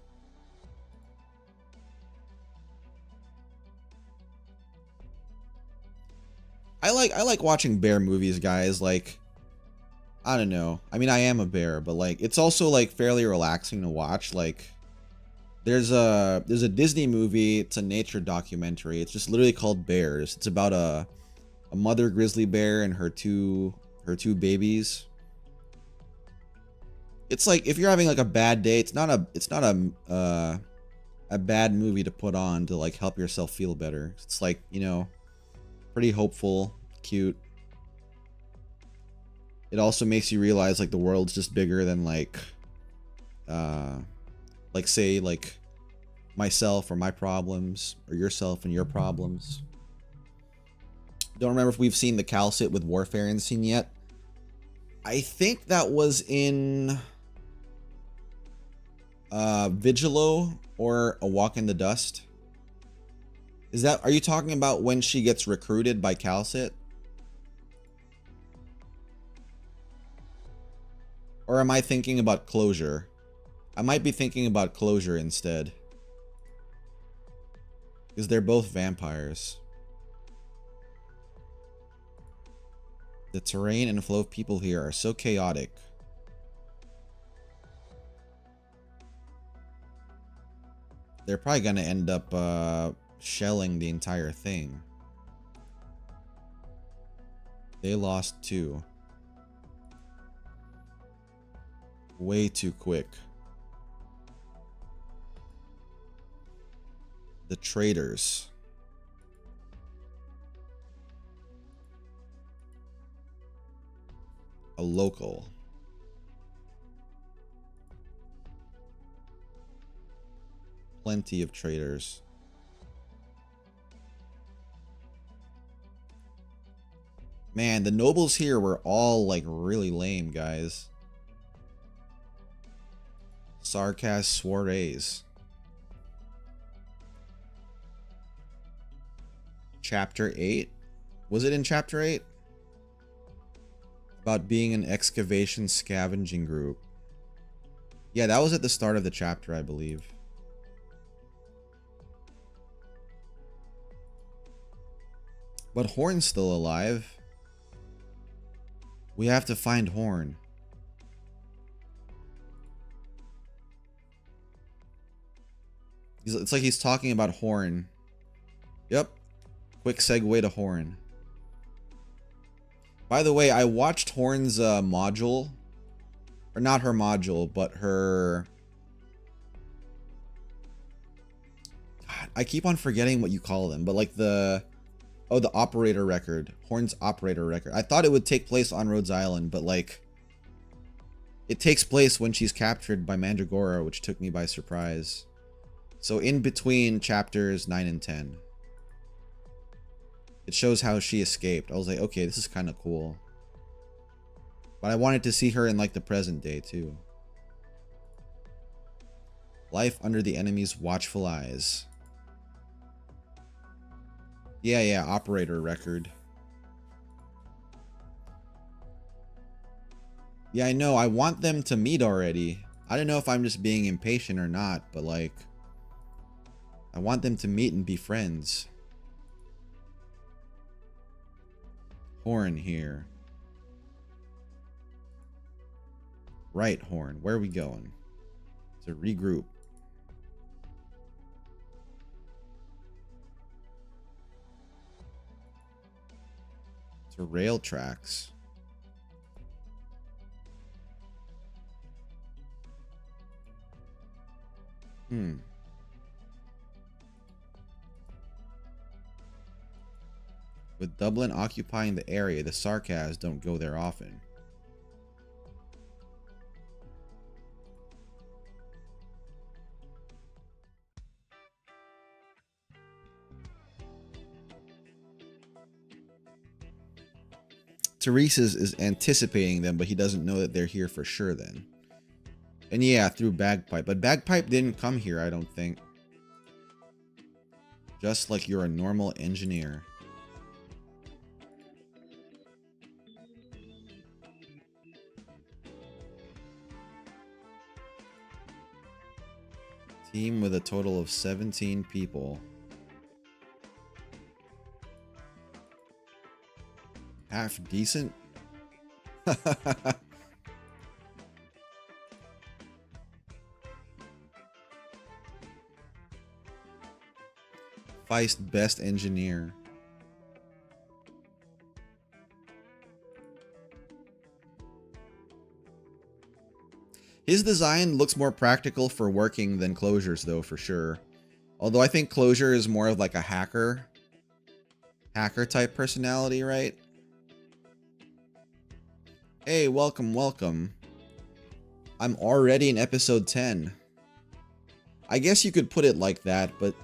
I like watching bear movies, guys. Like, I don't know. I mean, I am a bear, but like, it's also like fairly relaxing to watch. Like, there's a Disney movie. It's a nature documentary. It's just literally called Bears. It's about a mother grizzly bear and her two babies. It's like if you're having like a bad day, it's not a bad movie to put on to like help yourself feel better. It's like, you know, pretty hopeful, cute. It also makes you realize like the world's just bigger than like say like myself or my problems, or yourself and your problems. Don't remember if we've seen the Calcit with Warfare in scene yet. I think that was in Vigilo or A Walk in the Dust. Are you talking about when she gets recruited by Calcit? Or am I thinking about Closure? I might be thinking about Closure instead. Because they're both vampires. The terrain and flow of people here are so chaotic. They're probably gonna end up shelling the entire thing. They lost 2. Way too quick. The traitors. A local. Plenty of traitors. Man, the nobles here were all like really lame, guys. Sarkaz soirees. Chapter 8? Was it in Chapter 8? About being an excavation scavenging group. Yeah, that was at the start of the chapter, I believe. But Horn's still alive. We have to find Horn. It's like he's talking about Horn. Yep. Quick segue to Horn. By the way, I watched Horn's module. Or not her module, but her... God, I keep on forgetting what you call them, but like the... Oh, the operator record. Horn's operator record. I thought it would take place on Rhodes Island, but like... It takes place when she's captured by Mandragora, which took me by surprise. So in between chapters 9 and 10. It shows how she escaped. I was like, okay, this is kind of cool. But I wanted to see her in like the present day too. Life under the enemy's watchful eyes. Yeah, operator record. Yeah, I know. I want them to meet already. I don't know if I'm just being impatient or not, but like... I want them to meet and be friends. Horn here. Right, Horn. Where are we going? To regroup. To rail tracks. With Dublin occupying the area, the Sarkaz don't go there often. Therese is anticipating them, but he doesn't know that they're here for sure then. And yeah, through Bagpipe. But Bagpipe didn't come here, I don't think. Just like you're a normal engineer. Team with a total of 17 people. Half decent? Feist best engineer. His design looks more practical for working than Closure's, though, for sure. Although I think Closure is more of like a hacker type personality, right? Hey, welcome, welcome. I'm already in episode 10. I guess you could put it like that, but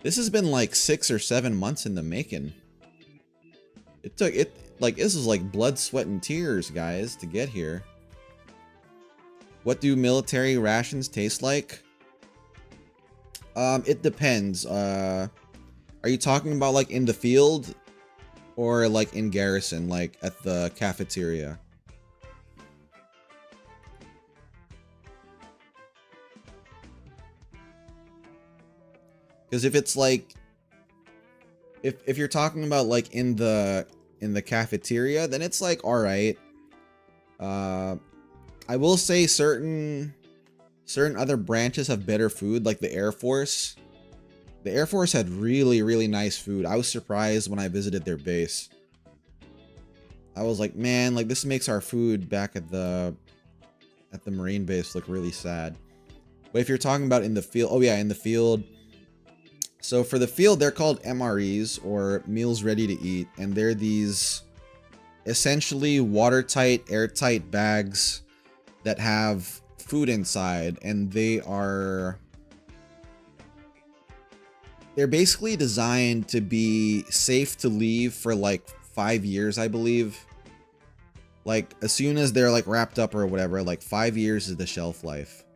this has been like 6 or 7 months in the making. This is like blood, sweat, and tears, guys, to get here. What do military rations taste like? It depends. Are you talking about like in the field or like in garrison, like at the cafeteria? Because if it's like, if you're talking about like in the cafeteria, then it's like all right. I will say certain other branches have better food, like the Air Force. The Air Force had really, really nice food. I was surprised when I visited their base. I was like, man, like this makes our food back at the Marine base look really sad. But if you're talking about in the field, oh yeah, in the field. So for the field, they're called MREs, or meals ready to eat, and they're these essentially watertight, airtight bags that have food inside, and they're basically designed to be safe to leave for like 5 years, I believe. Like as soon as they're like wrapped up or whatever, like 5 years is the shelf life.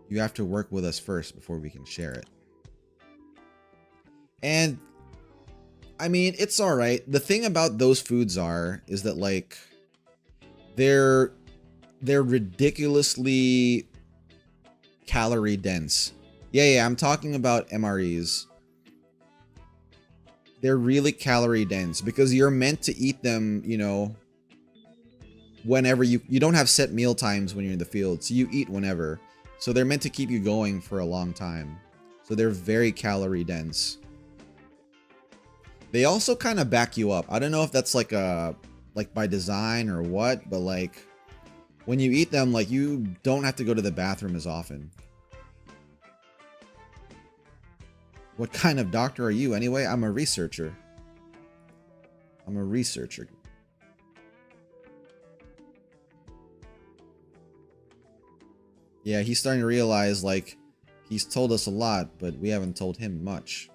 You have to work with us first before we can share it. And I mean, it's all right. The thing about those foods is that like they're ridiculously calorie dense. Yeah, I'm talking about MREs. They're really calorie dense because you're meant to eat them, you know, whenever you don't have set meal times when you're in the field, so you eat whenever. So they're meant to keep you going for a long time. So they're very calorie dense. They also kind of back you up. I don't know if that's like by design or what, but like when you eat them, like you don't have to go to the bathroom as often. What kind of doctor are you anyway? I'm a researcher. I'm a researcher. Yeah, he's starting to realize, like, he's told us a lot, but we haven't told him much.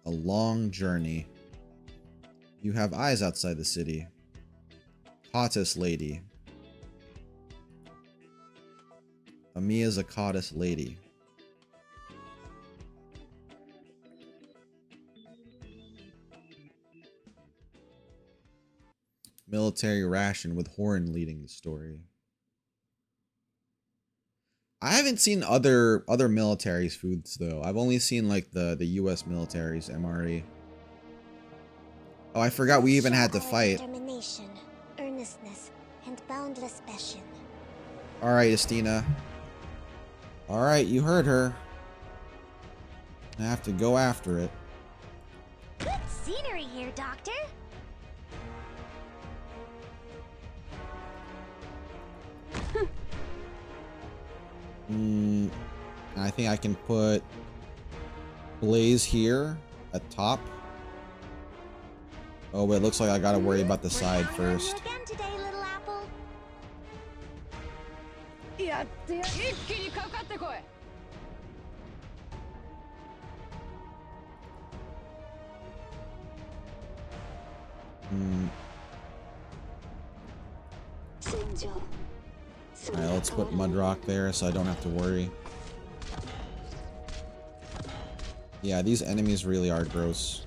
A long journey. You have eyes outside the city. Goddess lady. Amiya's a goddess lady. Military ration with Horn leading the story. I haven't seen other militaries' foods though. I've only seen like the US military's MRE. Oh, I forgot we even had to fight. Determination, earnestness, and boundless passion. All right, Estina. All right, you heard her. I have to go after it. Good scenery here, Doctor. I think I can put Blaze here at top. Oh, but it looks like I gotta worry about the side first. Again today, little apple. Alright, let's put Mudrock there so I don't have to worry. Yeah, these enemies really are gross.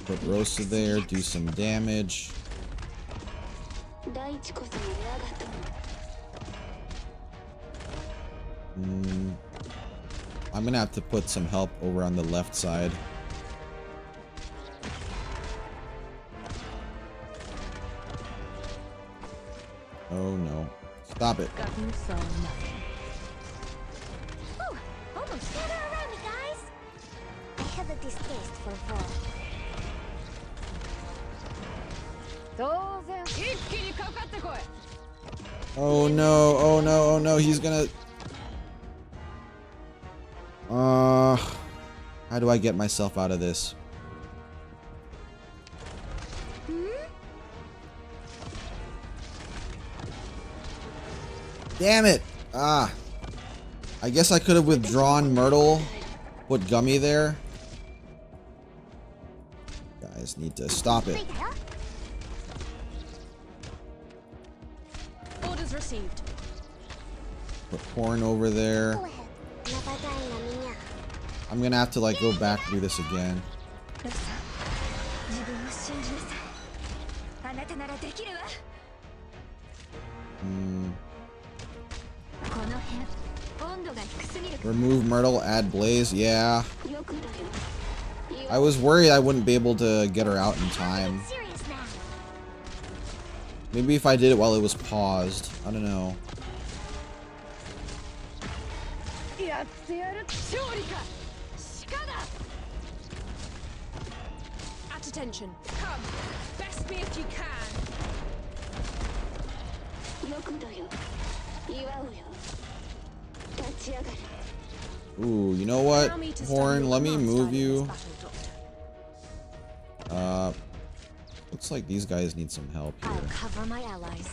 Put Rosa there, do some damage. I'm gonna have to put some help over on the left side. Oh no. Stop it. Ooh, almost gather around me, guys. I have a distaste for war. Oh no, oh no, oh no, he's gonna... How do I get myself out of this? Damn it! Ah. I guess I could have withdrawn Myrtle. Put Gummy there. Guys need to stop it. Orders received. Put Horn over there. I'm gonna have to like go back and do this again. Remove Myrtle, add Blaze. Yeah. I was worried I wouldn't be able to get her out in time. Maybe if I did it while it was paused. I don't know. At attention. Come. Best me if you can. Ooh, you know what? Horn, let me move you. Looks like these guys need some help here. I'll cover my allies.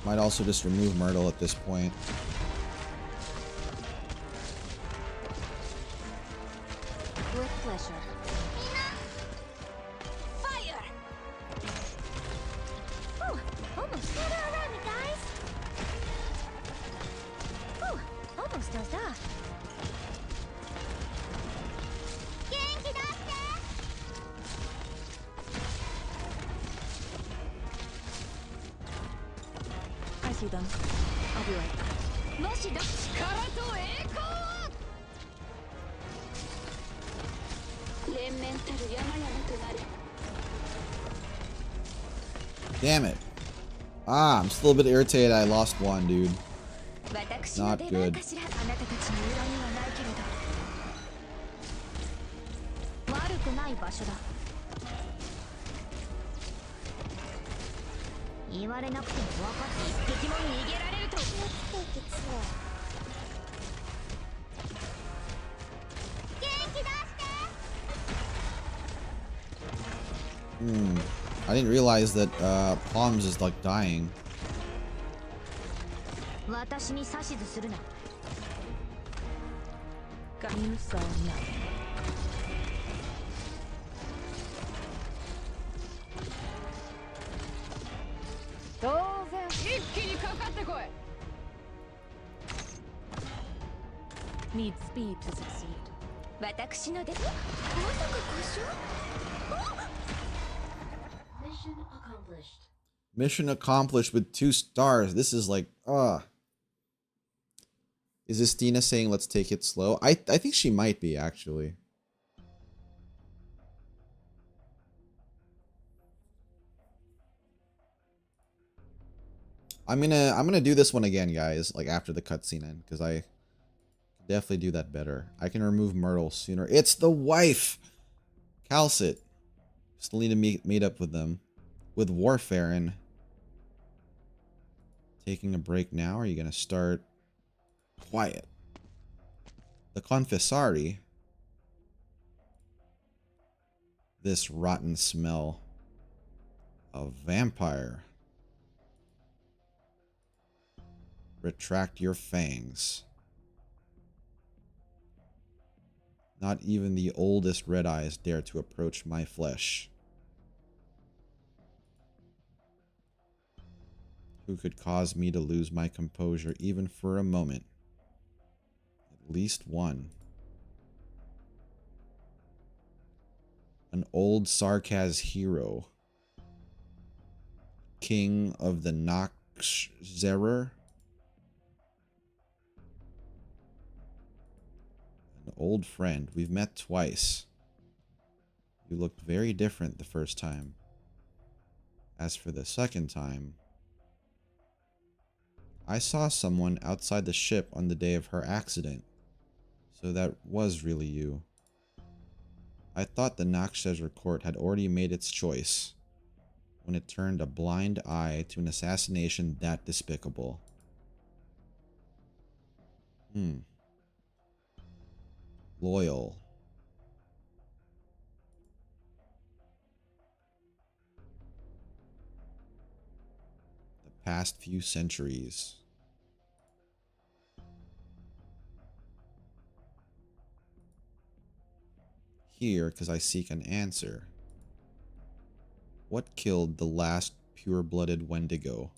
Might also just remove Myrtle at this point. With pleasure. Fire! Ooh, almost got her around me, guys. Ooh, almost dozed off. Genki datte! I see them. I'll be right back. Damn it. Ah, I'm still a bit irritated I lost one, dude. Not good. I didn't realize that Palms is like dying. You saw nothing. Need speed to succeed. Mission accomplished. Mission accomplished with 2 stars. This is like, Is this Tina saying let's take it slow? I think she might be, actually. I'm gonna do this one again, guys, like after the cutscene end, because I can definitely do that better. I can remove Myrtle sooner. It's the wife! Calcit. Still need to meet up with them. With Warfarin. Taking a break now? Or are you gonna start? Quiet. The Confessari. This rotten smell of vampire. Retract your fangs. Not even the oldest red eyes dare to approach my flesh. Who could cause me to lose my composure even for a moment? At least one. An old Sarkaz hero. King of the Noxzerer. An old friend. We've met twice. You looked very different the first time. As for the second time, I saw someone outside the ship on the day of her accident. So that was really you. I thought the Noxezer court had already made its choice when it turned a blind eye to an assassination that despicable. Loyal. The past few centuries. Here, because I seek an answer. What killed the last pure-blooded Wendigo?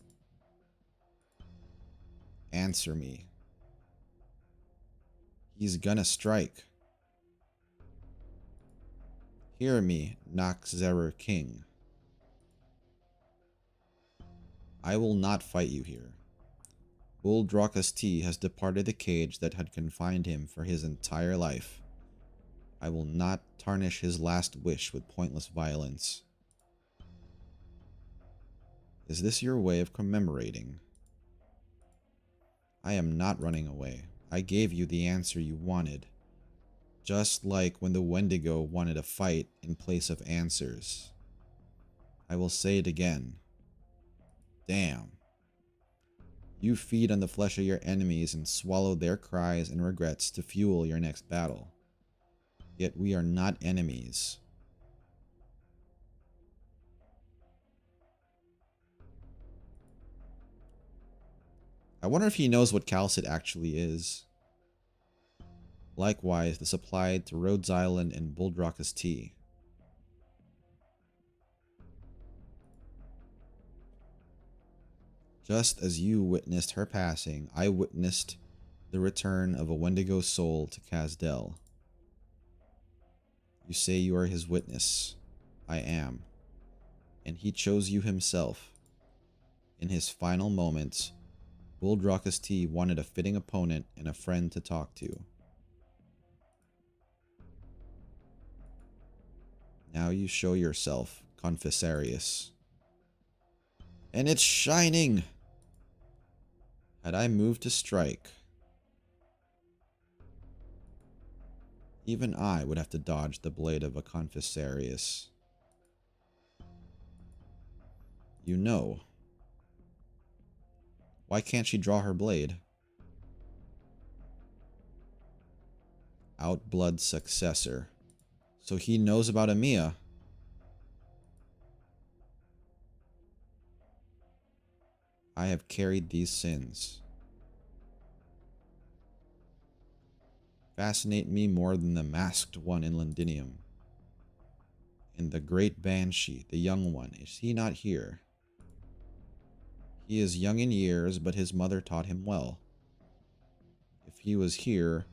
Answer me. He's gonna strike. Hear me, Noxerer King. I will not fight you here. Buldrakus T has departed the cage that had confined him for his entire life. I will not tarnish his last wish with pointless violence. Is this your way of commemorating? I am not running away. I gave you the answer you wanted. Just like when the Wendigo wanted a fight in place of answers. I will say it again. Damn. You feed on the flesh of your enemies and swallow their cries and regrets to fuel your next battle. Yet we are not enemies. I wonder if he knows what Calcit actually is. Likewise, this applied to Rhodes Island and Buldrakus T. Just as you witnessed her passing, I witnessed the return of a Wendigo soul to Kazdel. You say you are his witness. I am. And he chose you himself. In his final moments, Buldrakus T wanted a fitting opponent and a friend to talk to. Now you show yourself, Confessarius. And it's shining! Had I moved to strike, even I would have to dodge the blade of a Confessarius. You know. Why can't she draw her blade? Outblood successor. So he knows about Amiya. I have carried these sins. Fascinate me more than the masked one in Londinium. And the great Banshee, the young one, is he not here? He is young in years, but his mother taught him well. If he was here,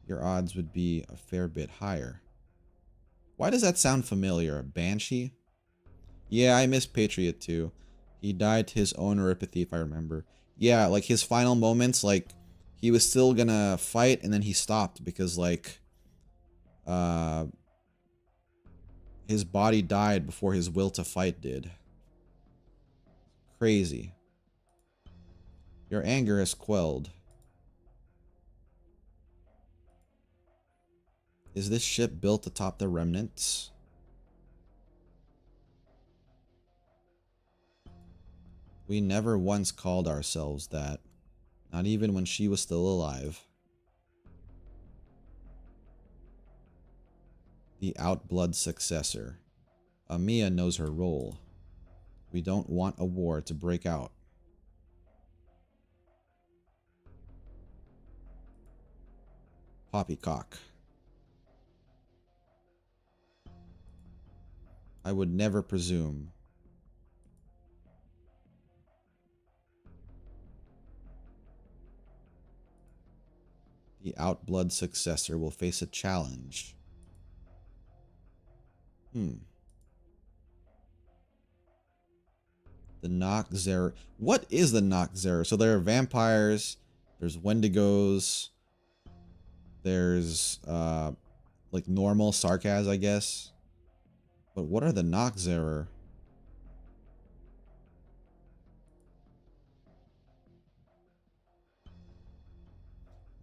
your odds would be a fair bit higher. Why does that sound familiar? A Banshee? Yeah, I miss Patriot too. He died to his own neuropathy, if I remember. Yeah, like his final moments, like he was still gonna fight and then he stopped because like his body died before his will to fight did. Crazy. Your anger is quelled. Is this ship built atop the remnants? We never once called ourselves that. Not even when she was still alive. The Outblood successor. Amiya knows her role. We don't want a war to break out. Poppycock. I would never presume. The Outblood successor will face a challenge. The Noxerer. What is the Noxerer? So there are vampires, there's Wendigos, there's like normal Sarkaz, I guess. But what are the Noxerer?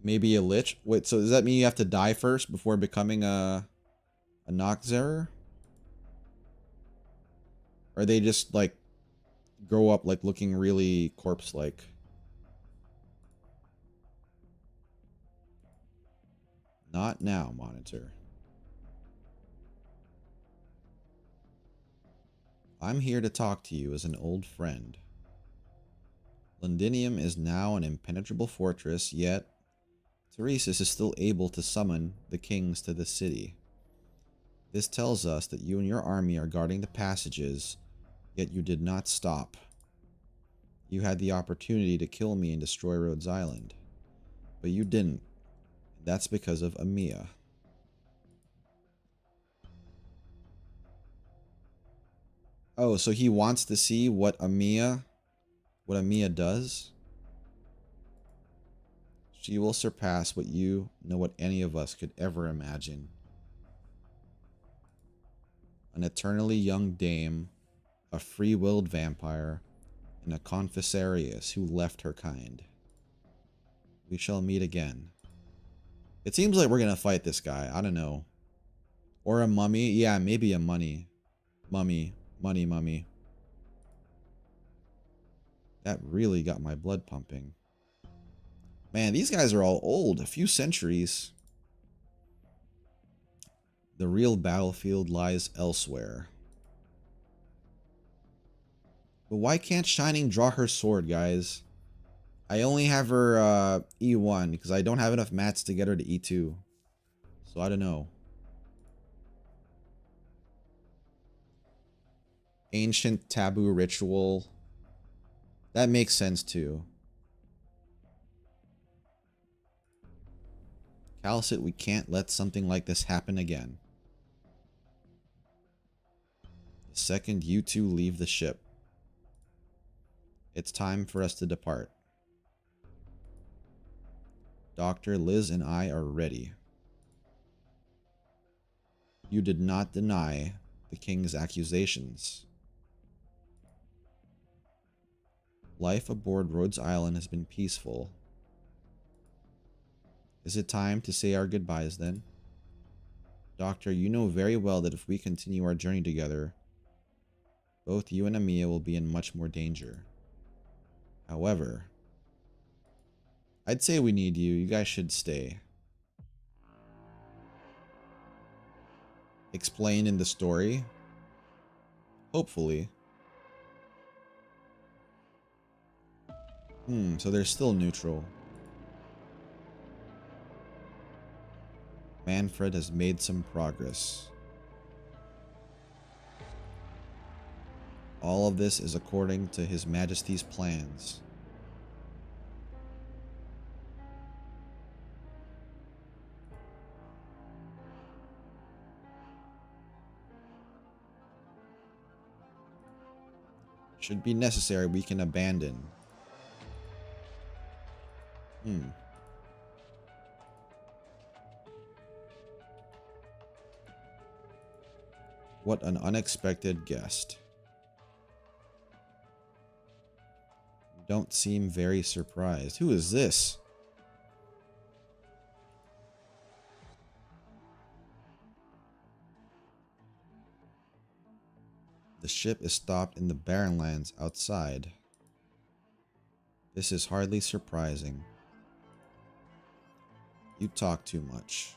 Maybe a lich? Wait, so does that mean you have to die first before becoming a Noxerer? Or they just, like, grow up, like, looking really corpse-like? Not now, monitor. I'm here to talk to you as an old friend. Londinium is now an impenetrable fortress, yet Teresis is still able to summon the kings to the city. This tells us that you and your army are guarding the passages, yet you did not stop. You had the opportunity to kill me and destroy Rhodes Island, but you didn't. That's because of Amiya. Oh, so he wants to see what Amiya does? She will surpass what you know what any of us could ever imagine. An eternally young dame, a free-willed vampire, and a confessarius who left her kind. We shall meet again. It seems like we're gonna fight this guy. I don't know. Or a mummy. Yeah, maybe a mummy. Mummy. That really got my blood pumping. Man, these guys are all old. A few centuries. The real battlefield lies elsewhere. But why can't Shining draw her sword, guys? I only have her E1 because I don't have enough mats to get her to E2. So I don't know. Ancient taboo ritual. That makes sense too. Calcit, we can't let something like this happen again. The second you two leave the ship, it's time for us to depart. Dr. Liz and I are ready. You did not deny the king's accusations. Life aboard Rhodes Island has been peaceful. Is it time to say our goodbyes then? Doctor, you know very well that if we continue our journey together, both you and Amiya will be in much more danger. However, I'd say we need you. You guys should stay. Explain in the story? Hopefully. So they're still neutral. Manfred has made some progress. All of this is according to His Majesty's plans. Should be necessary, we can abandon. What an unexpected guest. You don't seem very surprised. Who is this? The ship is stopped in the barren lands outside. This is hardly surprising. You talk too much.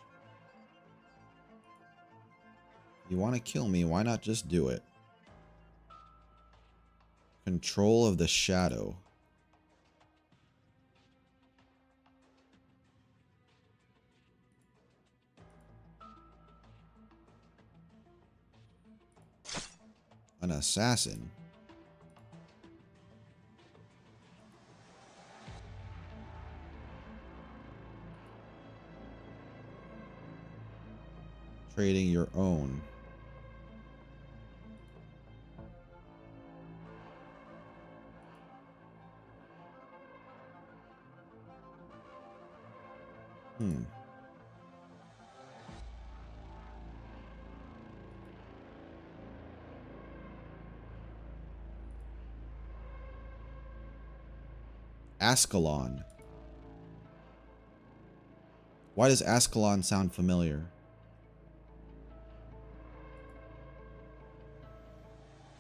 You want to kill me, why not just do it? Control of the shadow. An assassin. Trading your own. Ascalon. Why does Ascalon sound familiar?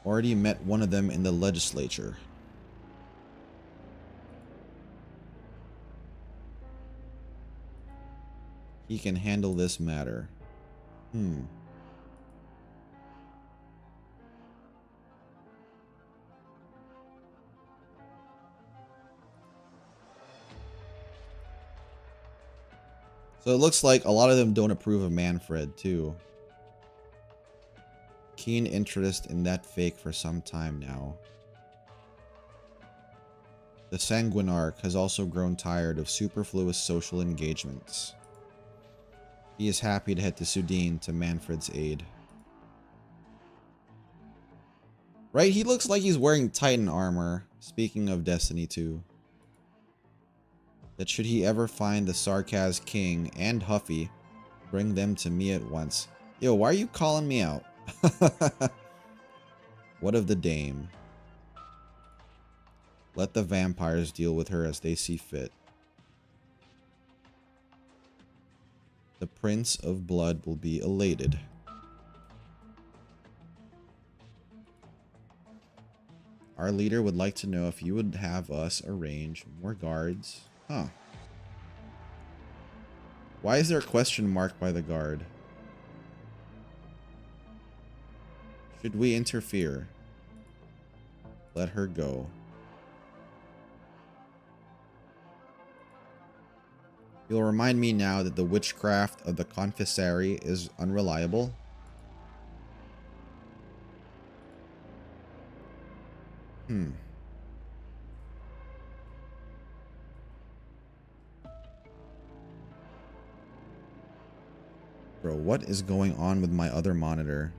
Already met one of them in the legislature. He can handle this matter. So it looks like a lot of them don't approve of Manfred, too. Keen interest in that fake for some time now. The Sanguinarch has also grown tired of superfluous social engagements. He is happy to head to Sudine to Manfred's aid. Right, he looks like he's wearing Titan armor, speaking of Destiny 2. That should he ever find the Sarkaz King and Huffy, bring them to me at once. Yo, why are you calling me out? What of the dame? Let the vampires deal with her as they see fit. The Prince of Blood will be elated. Our leader would like to know if you would have us arrange more guards. Huh. Why is there a question mark by the guard? Should we interfere? Let her go. You'll remind me now that the witchcraft of the confessary is unreliable. Bro, what is going on with my other monitor?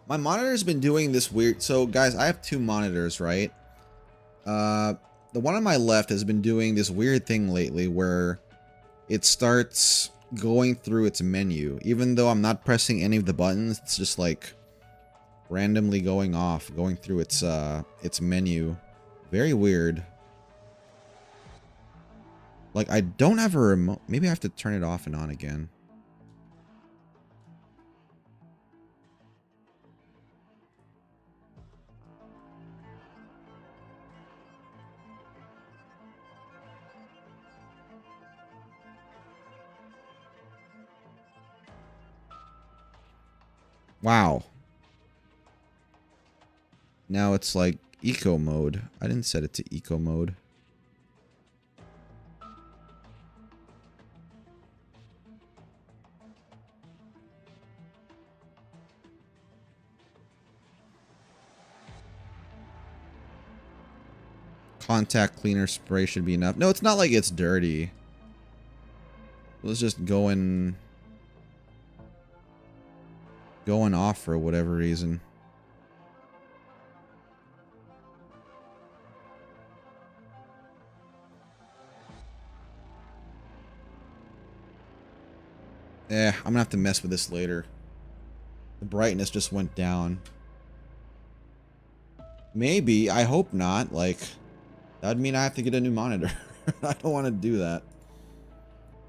My monitor's been doing this weird... So, guys, I have two monitors, right? The one on my left has been doing this weird thing lately where it starts going through its menu. Even though I'm not pressing any of the buttons, it's just like randomly going through its menu. Very weird. Like, I don't have a remote. Maybe I have to turn it off and on again. Wow. Now it's like eco mode. I didn't set it to eco mode. Contact cleaner spray should be enough. No, it's not like it's dirty. Let's just going off for whatever reason. I'm gonna have to mess with this later. The brightness just went down. Maybe, I hope not. Like, that would mean I have to get a new monitor. I don't want to do that.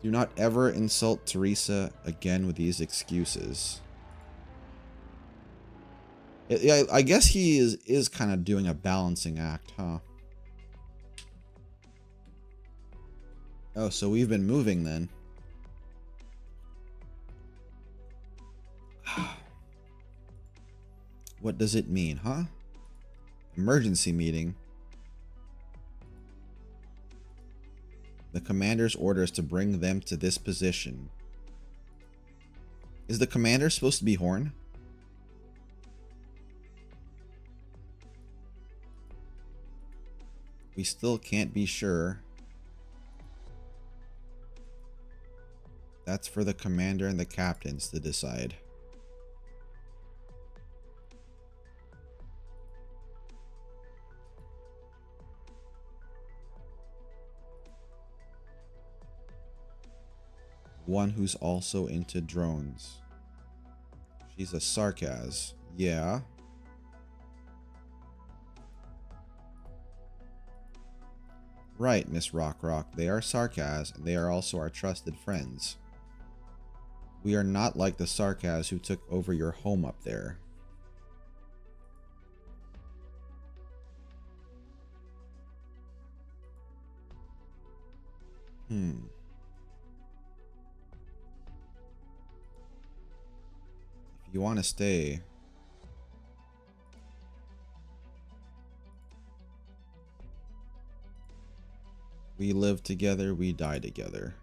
Do not ever insult Teresa again with these excuses. Yeah, I guess he is kind of doing a balancing act, huh? Oh, so we've been moving then. What does it mean, huh? Emergency meeting. The commander's orders to bring them to this position. Is the commander supposed to be Horn? We still can't be sure. That's for the commander and the captains to decide. One who's also into drones. She's a sarcas. Yeah. Right, Miss Rock Rock. They are sarcas, and they are also our trusted friends. We are not like the sarcas who took over your home up there. If you want to stay... We live together, we die together.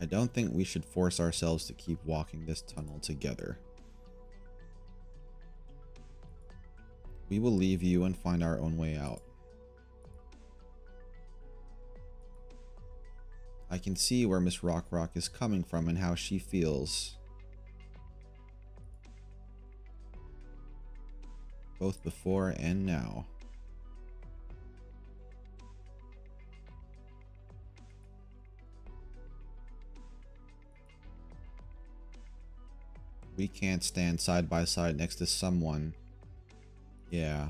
I don't think we should force ourselves to keep walking this tunnel together. We will leave you and find our own way out. I can see where Miss Rock Rock is coming from and how she feels. Both before and now. We can't stand side by side next to someone. Yeah.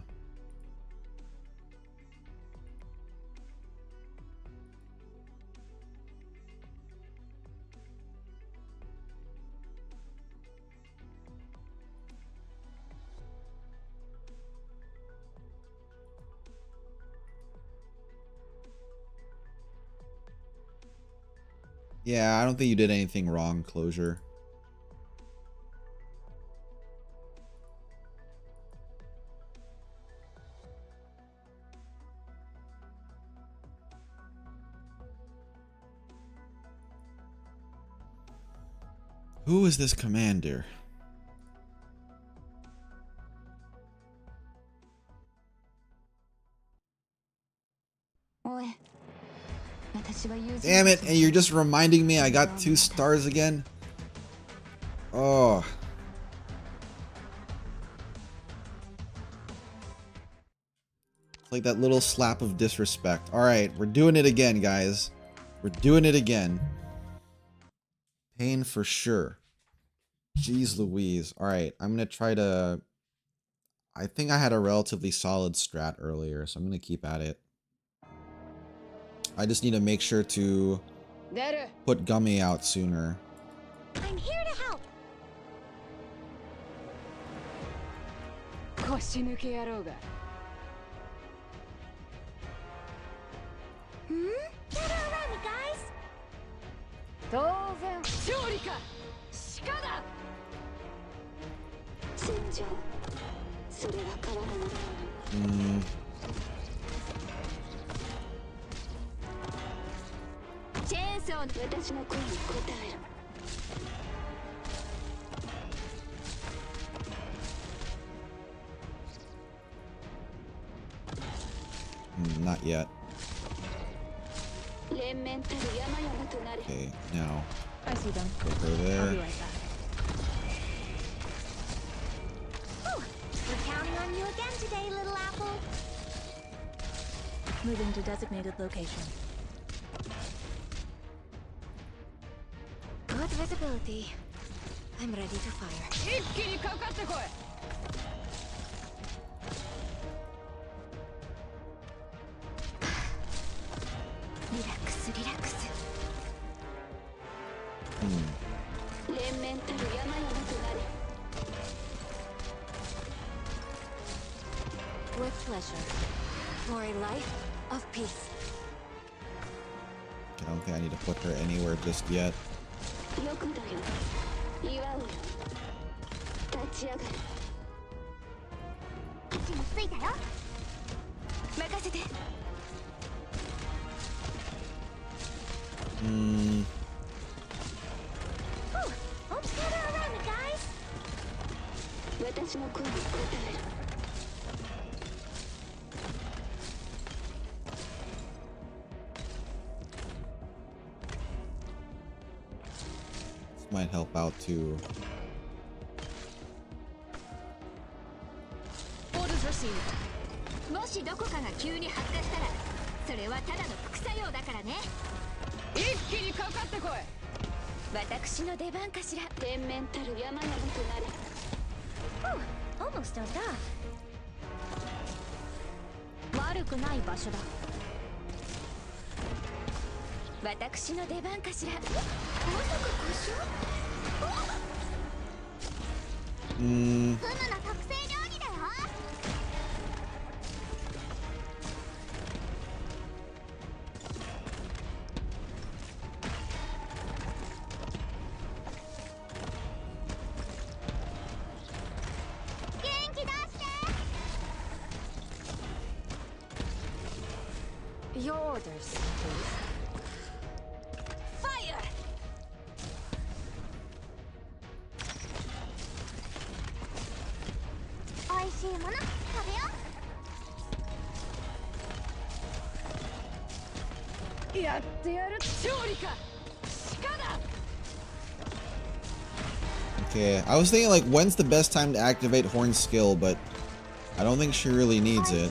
Yeah, I don't think you did anything wrong, Closure. Who is this commander? Damn it, and you're just reminding me I got 2 stars again? Oh. It's like that little slap of disrespect. Alright, we're doing it again, guys. We're doing it again. Pain for sure. Jeez Louise. Alright, I'm gonna try to... I think I had a relatively solid strat earlier, so I'm gonna keep at it. I just need to make sure to put Gummy out sooner. I'm here to help. Gather around me, guys. Not yet. Okay, now. I see them. Put her there. I'll be right back. Whew. We're counting on you again today, little apple. Moving to designated location. Good visibility. I'm ready to fire. Relax, relax. With pleasure. For a life of peace. I don't think I need to put her anywhere just yet. Whew. Oops, gather around me, guys. This might help out too. しい。もしどこかが急に発火したら、それはただの副作用だからね。一気にかかってこい。私の出番かしら。天面たる山々となれ。Oh, almost dozed off. 悪くない場所だ。私の出番かしら。まさか故障？フムの特製料理だよ。元気出して。Your orders, please. Fire! 美味しいもの食べよう。やってやる調理か。鹿だ。 Okay, I was thinking like when's the best time to activate Horn's skill, but I don't think she really needs it.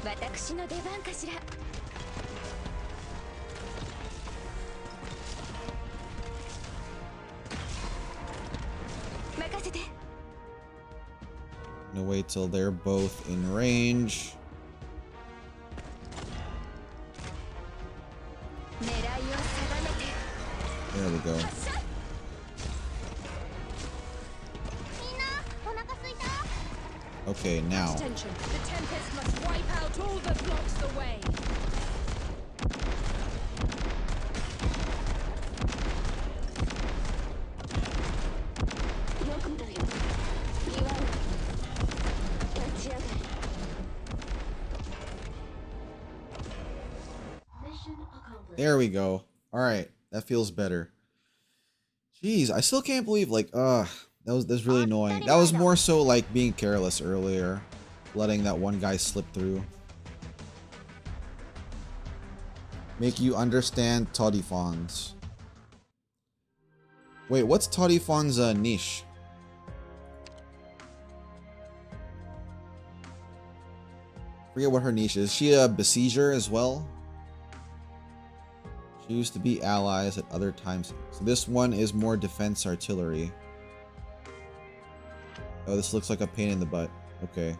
私の出番かしら。任せて。 I'm gonna wait till they're both in range. 狙いを定めて。 There we go. 発射。 みんなお腹すいた？ Okay, now. Attention, the Tempest must wipe out all that blocks the way. よくだよ。言わん。立ち上がれ。 Mission accomplished. There we go. Alright, that feels better. Jeez, I still can't believe like that's really annoying. That was more so like being careless earlier. Letting that one guy slip through. Make you understand Toddyfon's. Wait, what's Toddyfon's niche? Forget what her niche is. Is she a besieger as well? She used to be allies at other times. So this one is more defense artillery. Oh, this looks like a pain in the butt. Okay.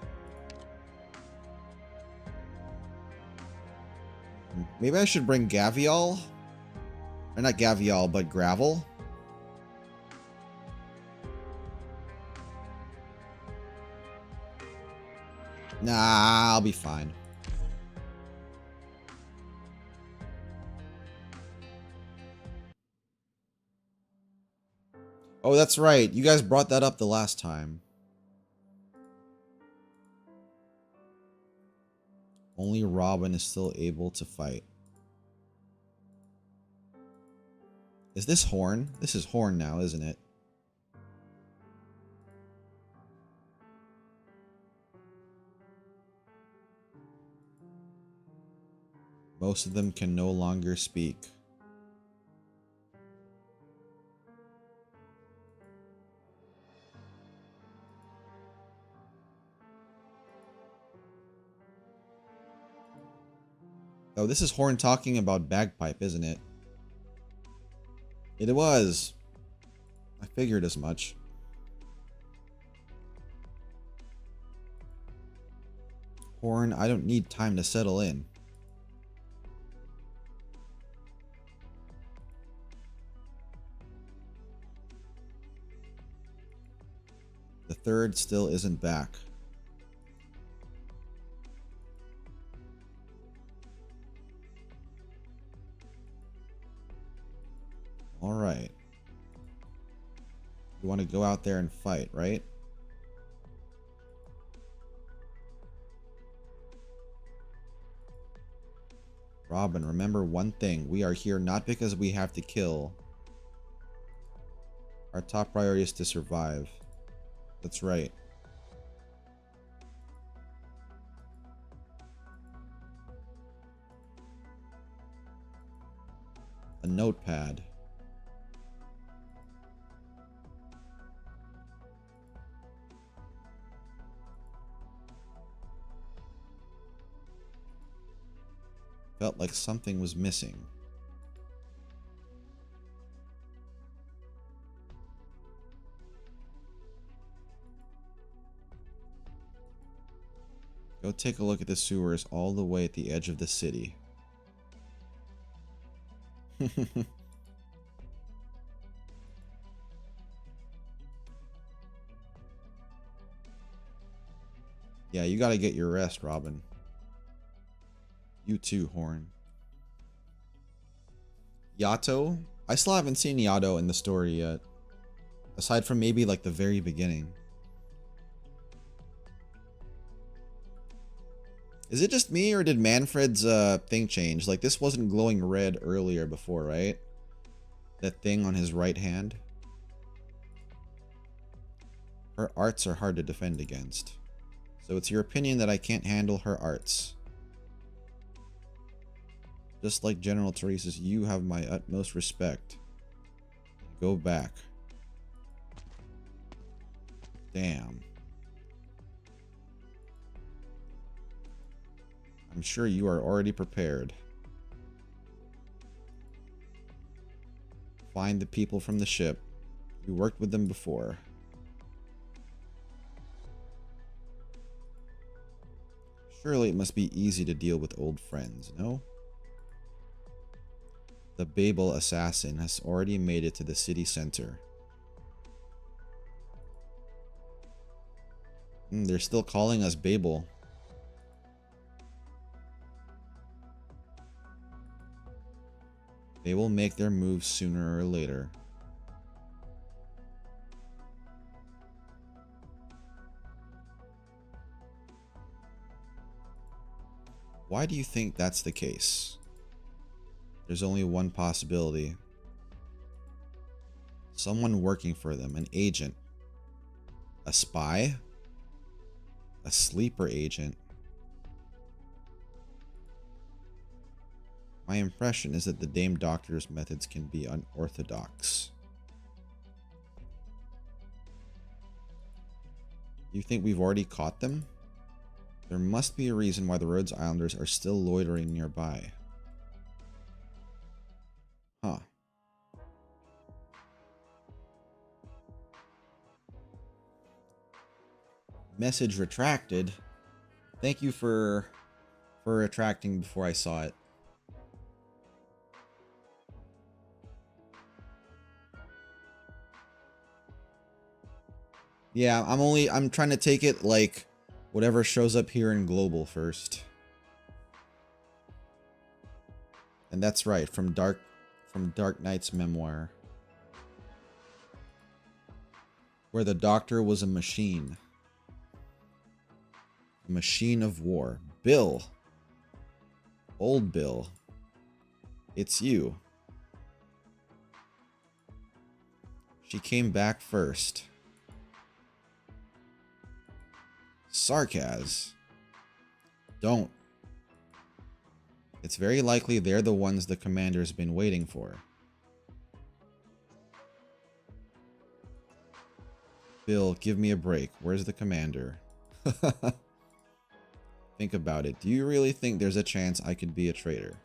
Maybe I should bring Gavial? Or not Gavial, but Gravel? Nah, I'll be fine. Oh, that's right. You guys brought that up the last time. Only Robin is still able to fight. Is this Horn? This is Horn now, isn't it? Most of them can no longer speak. Oh, this is Horn talking about Bagpipe, isn't it? It was. I figured as much. Horn, I don't need time to settle in. The third still isn't back. All right. You want to go out there and fight, right? Robin, remember one thing. We are here not because we have to kill. Our top priority is to survive. That's right. A notepad. Felt like something was missing. Go take a look at the sewers all the way at the edge of the city. Yeah, you gotta get your rest, Robin. You too, Horn. Yato? I still haven't seen Yato in the story yet. Aside from maybe like the very beginning. Is it just me, or did Manfred's thing change? Like, this wasn't glowing red earlier before, right? That thing on his right hand. Her arts are hard to defend against. So it's your opinion that I can't handle her arts. Just like General Teresa's, you have my utmost respect. Go back. Damn. I'm sure you are already prepared. Find the people from the ship. You worked with them before. Surely it must be easy to deal with old friends, no? The Babel assassin has already made it to the city center. They're still calling us Babel. They will make their moves sooner or later. Why do you think that's the case? There's only one possibility. Someone working for them, an agent. A spy? A sleeper agent? My impression is that the Dame Doctor's methods can be unorthodox. You think we've already caught them? There must be a reason why the Rhodes Islanders are still loitering nearby. Huh. Message retracted. Thank you for retracting before I saw it. Yeah, I'm trying to take it like whatever shows up here in global first. And that's right, from Arknights' memoir. Where the Doctor was a machine. A machine of war. Bill. Old Bill. It's you. She came back first. Sarkaz. Don't. It's very likely they're the ones the commander's been waiting for. Bill, give me a break. Where's the commander? Think about it. Do you really think there's a chance I could be a traitor?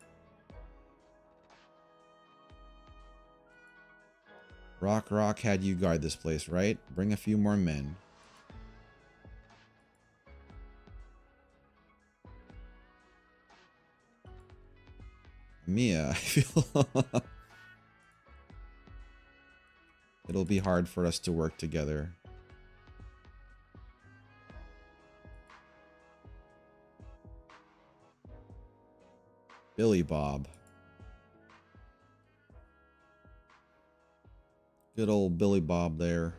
Rock had you guard this place, right? Bring a few more men. Mia, I feel it'll be hard for us to work together. Billy Bob. Good old Billy Bob there.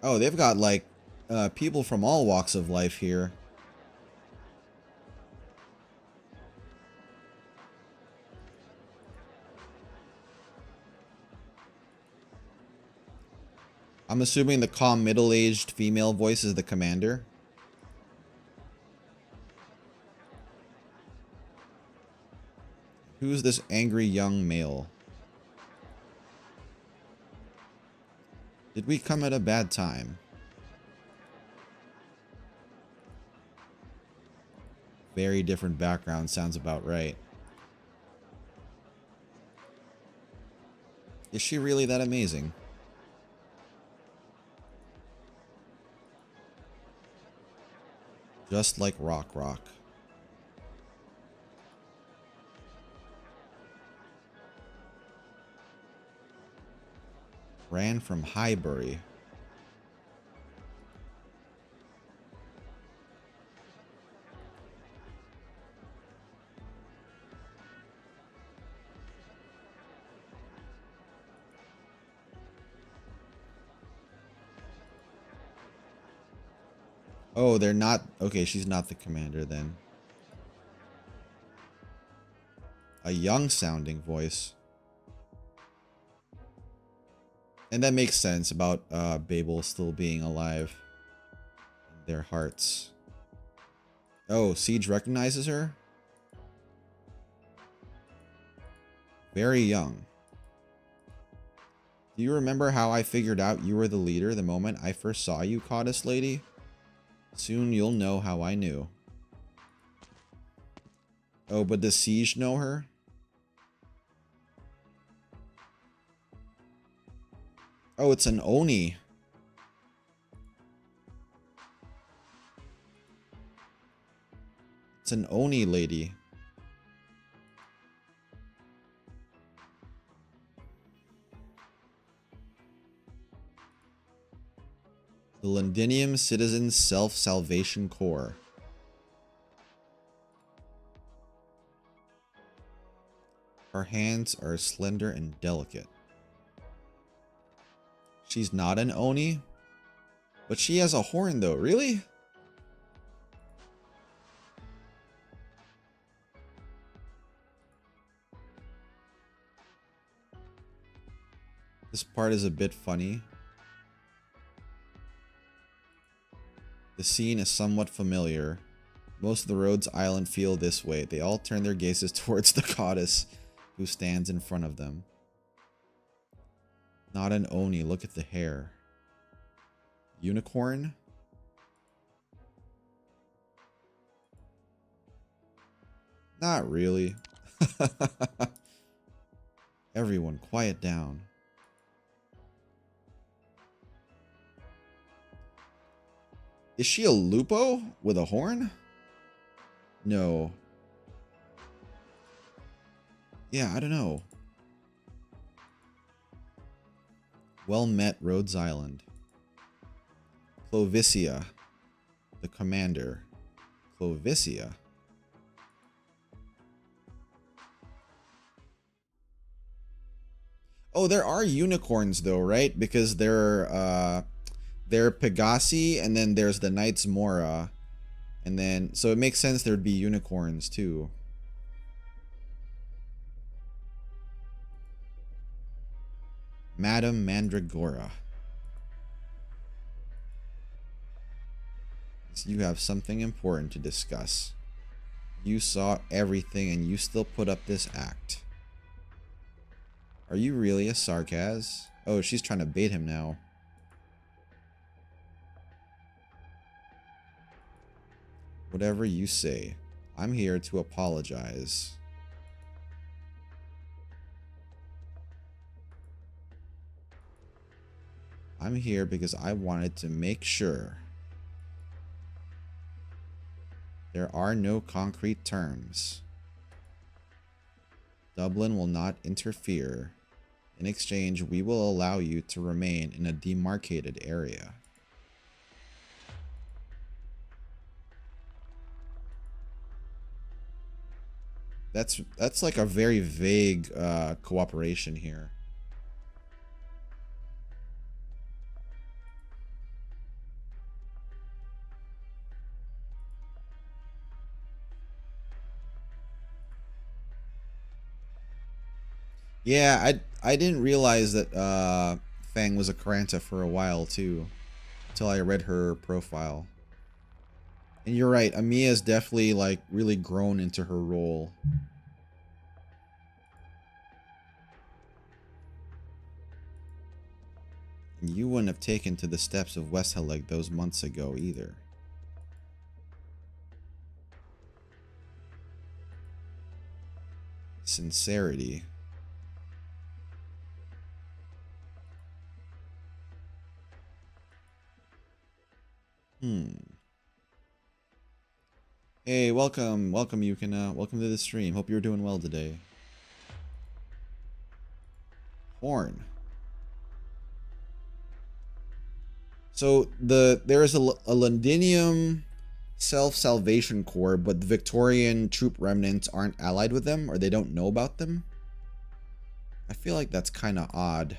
Oh, they've got like people from all walks of life here. I'm assuming the calm middle-aged female voice is the commander. Who's this angry young male? Did we come at a bad time? Very different background sounds about right. Is she really that amazing? Just like Rock. Ran from Highbury. Oh, they're not... Okay, she's not the commander then. A young sounding voice. And that makes sense about Babel still being alive in their hearts. Oh, Siege recognizes her? Very young. Do you remember how I figured out you were the leader the moment I first saw you, Goddess Lady? Soon you'll know how I knew. Oh, but does Siege know her? Oh, it's an Oni. It's an Oni lady. The Londinium Citizens Self-Salvation Corps. Her hands are slender and delicate. She's not an Oni, but she has a horn though, really? This part is a bit funny. The scene is somewhat familiar. Most of the Rhodes Island feel this way. They all turn their gazes towards the goddess who stands in front of them. Not an Oni, look at the hair. Unicorn? Not really. Everyone, quiet down. Is she a Lupo with a horn? No. Yeah, I don't know. Well met, Rhodes Island. Clovicia, the commander. Clovicia. Oh, there are unicorns though, right? Because they're Pegasi, and then there's the Knights Mora. And then, so it makes sense there'd be unicorns too. Madam Mandragora. So you have something important to discuss. You saw everything and you still put up this act. Are you really a Sarkaz? Oh, she's trying to bait him now. Whatever you say. I'm here to apologize. I'm here because I wanted to make sure there are no concrete terms. Dublin will not interfere. In exchange, we will allow you to remain in a demarcated area. That's like a very vague cooperation here. Yeah, I didn't realize that Fang was a Karanta for a while too, until I read her profile. And you're right, Amiya's definitely like really grown into her role. You wouldn't have taken to the steps of West Helleg those months ago either. Sincerity. Hey, welcome, you can welcome to the stream. Hope you're doing well today. Horn. So there is a Londinium self-salvation corps, but the Victorian troop remnants aren't allied with them, or they don't know about them. I feel like that's kind of odd.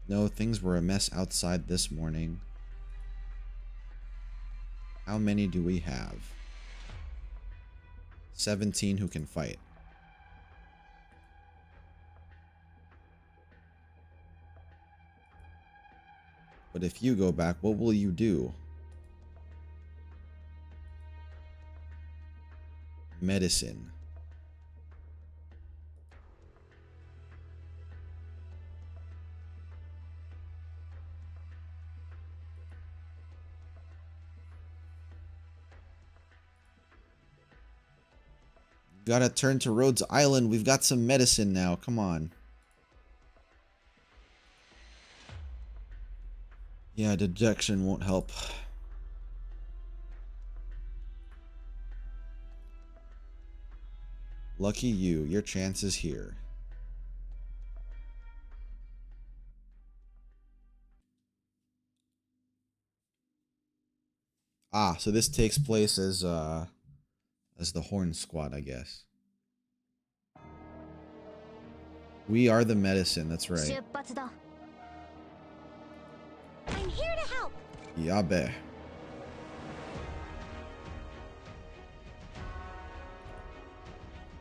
No, things were a mess outside this morning. How many do we have? 17 who can fight. But if you go back, what will you do? Medicine. Gotta turn to Rhodes Island. We've got some medicine now. Come on. Yeah, dejection won't help. Lucky you. Your chance is here. Ah, so this takes place as the Horn Squad, I guess. We are the medicine, that's right. I'm here to help. Yabe.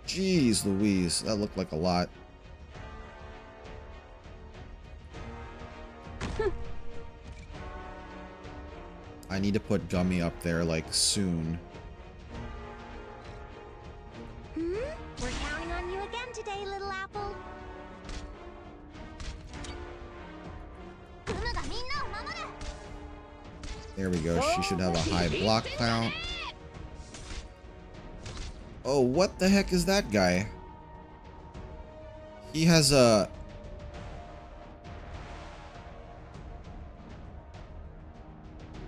Jeez Louise, that looked like a lot. I need to put Gummy up there, like, soon. We're counting on you again today, little apple. There we go, she should have a high block count. Oh, what the heck is that guy? He has a...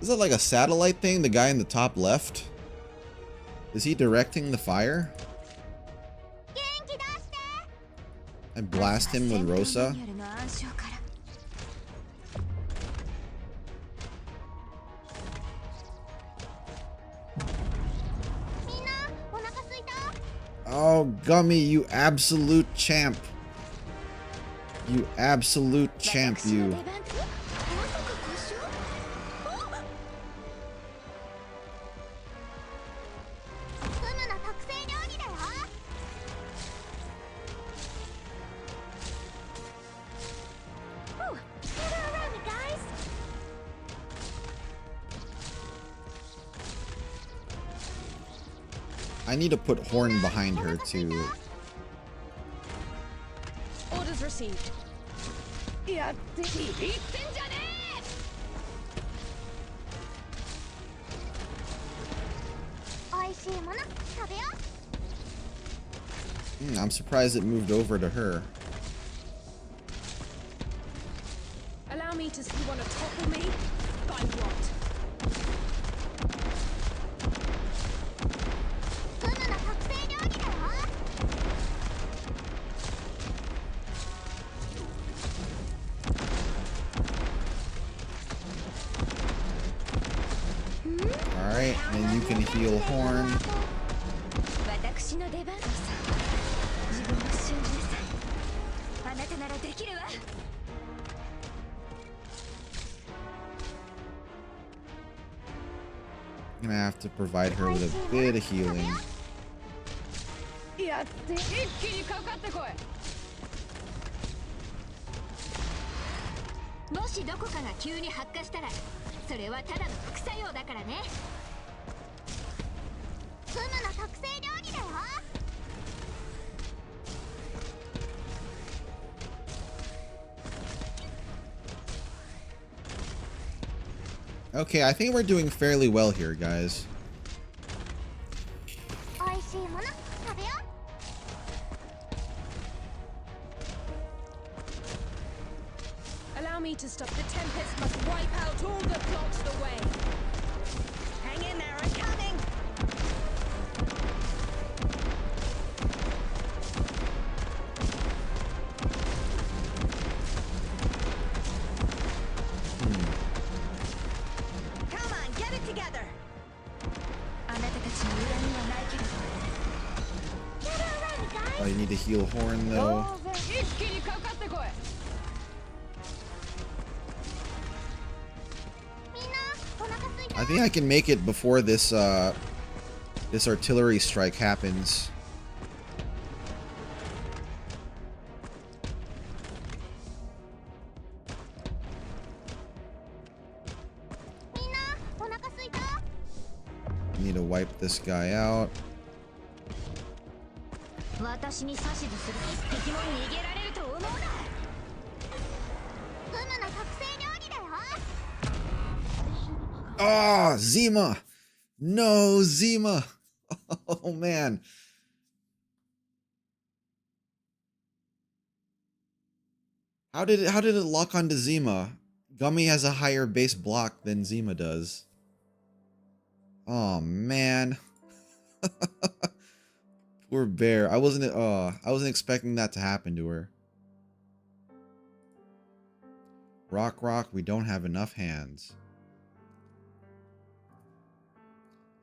Is that like a satellite thing? The guy in the top left? Is he directing the fire? I blast him with Rosa? Oh, Gummy, you absolute champ. You absolute champ, you. I need to put Horn behind her too. Orders received. I'm surprised it moved over to her. Allow me to see one to topple me. By what? Alright, and you can heal Horn. I'm gonna have to provide her with a bit of healing. Okay, I think we're doing fairly well here, guys. おいしいもの食べよう。 Allow me to stop the tempest must wipe out all that blocks the way. Hang in there, I'm coming. Come on, get it together. あなたたちに恨みはないけれど Get already, guys. Oh, you need to heal Horn, though. 一気にかかってこい。 みんなお腹空いた。 I think I can make it before this, this artillery strike happens. みんなお腹空いた。 Need to wipe this guy out. 私に指図する敵も逃げられると思うな。フムの特製料理だよ。 Oh, Zima! No, Zima! Oh, man. How did it lock onto Zima? Gummy has a higher base block than Zima does. Oh, man. Poor bear. I wasn't expecting that to happen to her. Rock, we don't have enough hands.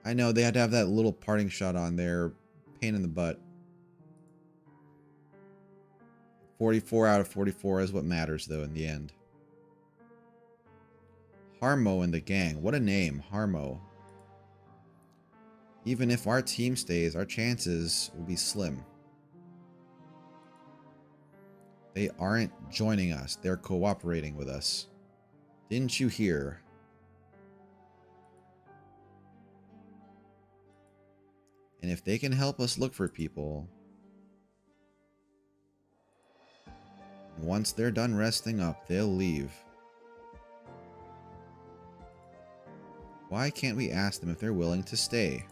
I know, they had to have that little parting shot on there. Pain in the butt. 44 out of 44 is what matters, though, in the end. Harmo and the gang. What a name, Harmo. Even if our team stays, our chances will be slim. They aren't joining us. They're cooperating with us. Didn't you hear? And if they can help us look for people, once they're done resting up, they'll leave. Why can't we ask them if they're willing to stay?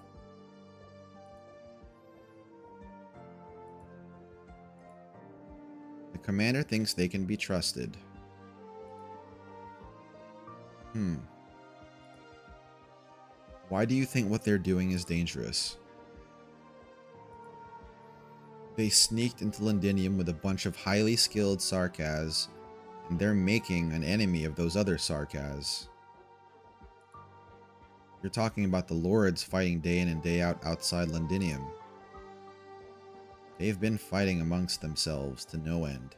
The commander thinks they can be trusted. Why do you think what they're doing is dangerous? They sneaked into Londinium with a bunch of highly skilled Sarkaz, and they're making an enemy of those other Sarkaz. You're talking about the Lords fighting day in and day out outside Londinium. They've been fighting amongst themselves to no end.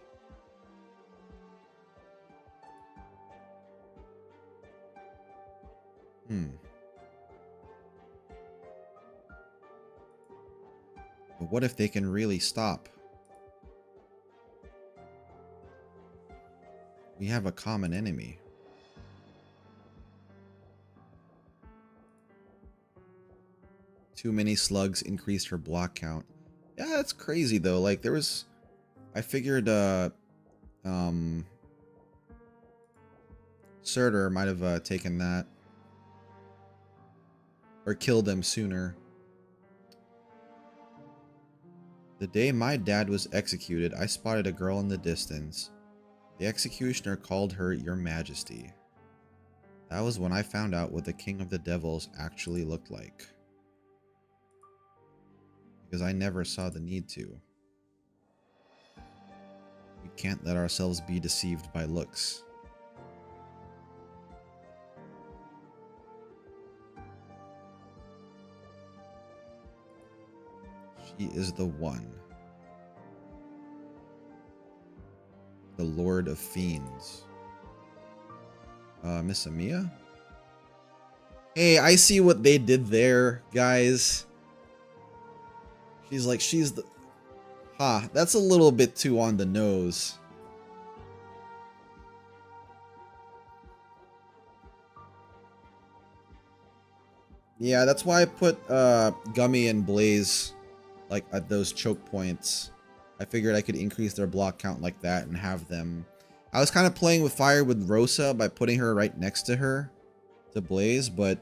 But what if they can really stop? We have a common enemy. Too many slugs increased her block count. Yeah, that's crazy though. Like there was, I figured Surtur might have taken that or killed them sooner. The day my dad was executed, I spotted a girl in the distance. The executioner called her Your Majesty. That was when I found out what the King of the Devils actually looked like. Because I never saw the need to. We can't let ourselves be deceived by looks. She is the one. The Lord of Fiends. Miss Amia? Hey, I see what they did there, guys. She's like, she's the... Ha, that's a little bit too on the nose. Yeah, that's why I put Gummy and Blaze like at those choke points. I figured I could increase their block count like that and have them. I was kind of playing with fire with Rosa by putting her right next to her to Blaze, but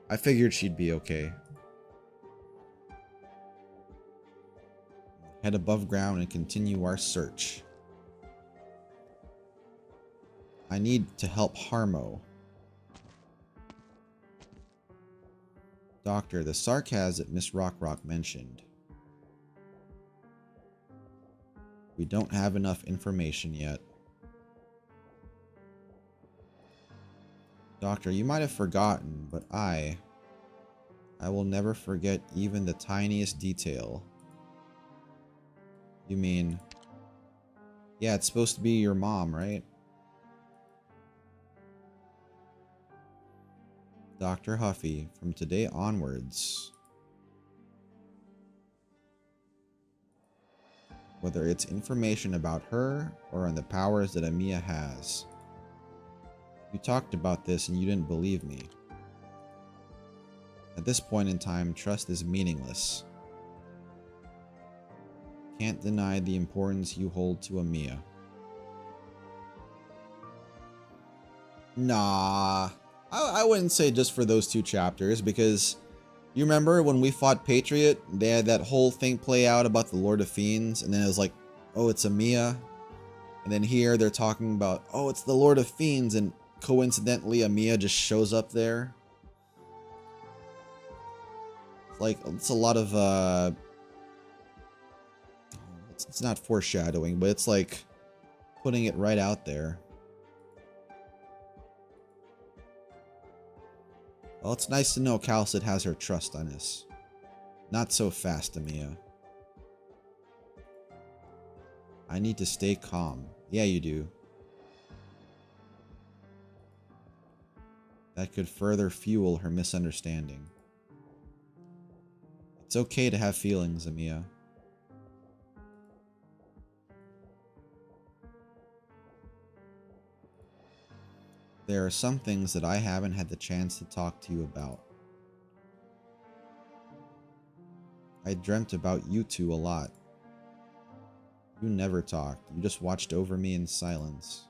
I figured she'd be okay. Head above ground and continue our search. I need to help Harmo. Doctor, the sarcasm that Miss Rock mentioned. We don't have enough information yet. Doctor, you might have forgotten, but I will never forget even the tiniest detail. You mean... Yeah, it's supposed to be your mom, right? Dr. Huffy, from today onwards, whether it's information about her or on the powers that Amiya has. You talked about this and you didn't believe me. At this point in time, trust is meaningless. Can't deny the importance you hold to Amiya. Nah, I wouldn't say just for those 2 chapters, because you remember when we fought Patriot, they had that whole thing play out about the Lord of Fiends, and then it was like, oh, it's Amiya. And then here they're talking about, oh, it's the Lord of Fiends, and coincidentally Amiya just shows up there. Like, it's a lot of, it's not foreshadowing, but it's like putting it right out there. Well, it's nice to know Calcid has her trust on us. Not so fast, Amiya. I need to stay calm. Yeah, you do. That could further fuel her misunderstanding. It's okay to have feelings, Amiya. There are some things that I haven't had the chance to talk to you about. I dreamt about you 2 a lot. You never talked. You just watched over me in silence.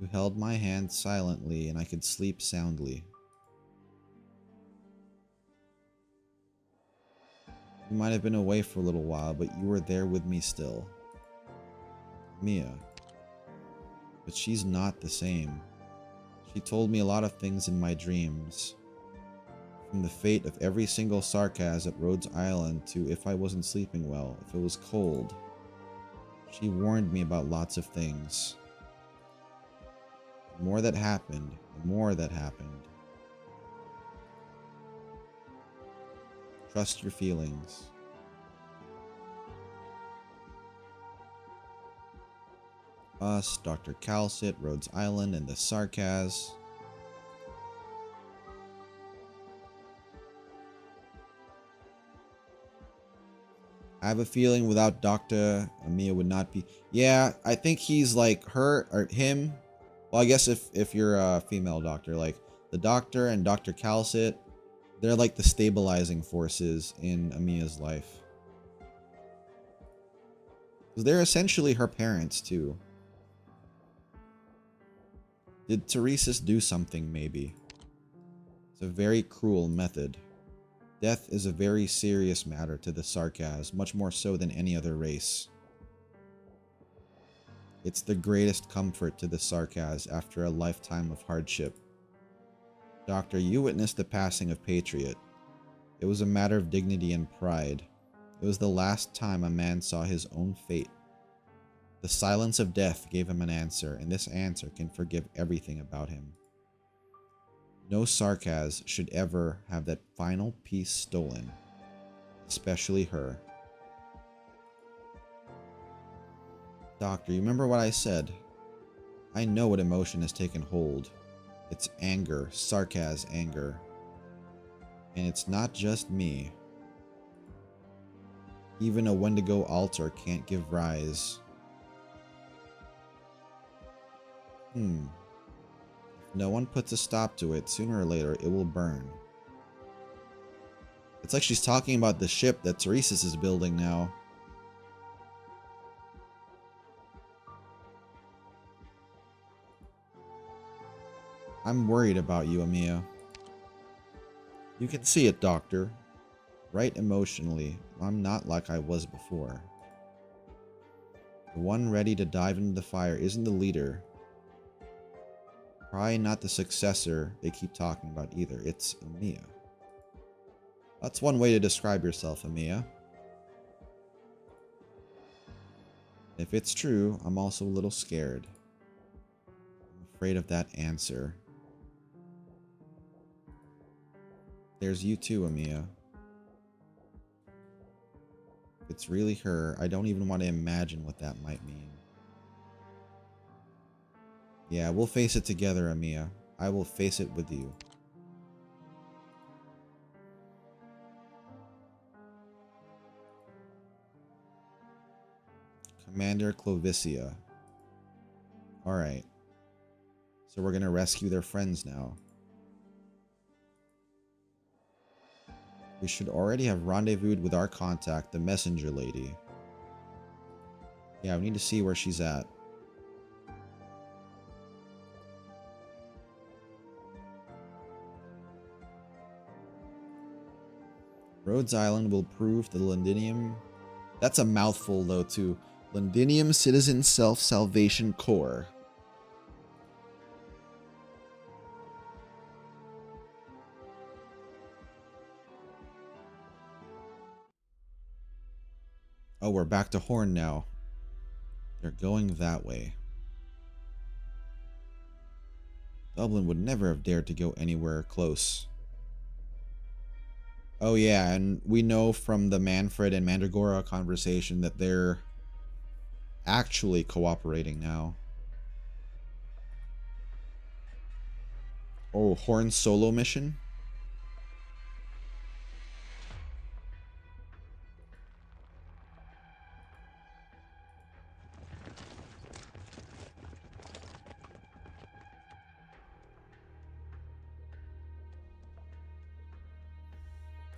You held my hand silently and I could sleep soundly. You might have been away for a little while, but you were there with me still. Mia. But she's not the same. She told me a lot of things in my dreams. From the fate of every single Sarkaz at Rhodes Island to if I wasn't sleeping well, if it was cold. She warned me about lots of things. The more that happened, the more that happened. Trust your feelings. Us, Dr. Calcit, Rhodes Island, and the Sarkaz. I have a feeling without Dr. Amiya would not be... Yeah, I think he's like her, or him. Well, I guess if you're a female doctor, like the doctor and Dr. Calcit, they're like the stabilizing forces in Amiya's life. Because they're essentially her parents, too. Did Teresis do something, maybe? It's a very cruel method. Death is a very serious matter to the Sarkaz, much more so than any other race. It's the greatest comfort to the Sarkaz after a lifetime of hardship. Doctor, you witnessed the passing of Patriot. It was a matter of dignity and pride. It was the last time a man saw his own fate. The silence of death gave him an answer, and this answer can forgive everything about him. No Sarkaz should ever have that final piece stolen, especially her. Doctor, you remember what I said? I know what emotion has taken hold. It's anger, Sarkaz anger. And it's not just me. Even a Wendigo altar can't give rise. If no one puts a stop to it, sooner or later it will burn. It's like she's talking about the ship that Teresis is building now. I'm worried about you, Amiya. You can see it, Doctor. Right emotionally, I'm not like I was before. The one ready to dive into the fire isn't the leader. Probably not the successor they keep talking about either. It's Amiya. That's one way to describe yourself, Amiya. If it's true, I'm also a little scared. I'm afraid of that answer. There's you too, Amiya. If it's really her, I don't even want to imagine what that might mean. Yeah, we'll face it together, Amiya. I will face it with you. Commander Clovicia. Alright. So we're gonna rescue their friends now. We should already have rendezvoused with our contact, the messenger lady. Yeah, we need to see where she's at. Rhodes Island will prove the Londinium... That's a mouthful, though, too. Londinium Citizen Self-Salvation Corps. Oh, we're back to Horn now. They're going that way. Dublin would never have dared to go anywhere close. Oh yeah, and we know from the Manfred and Mandragora conversation that they're actually cooperating now. Oh, Horn's solo mission?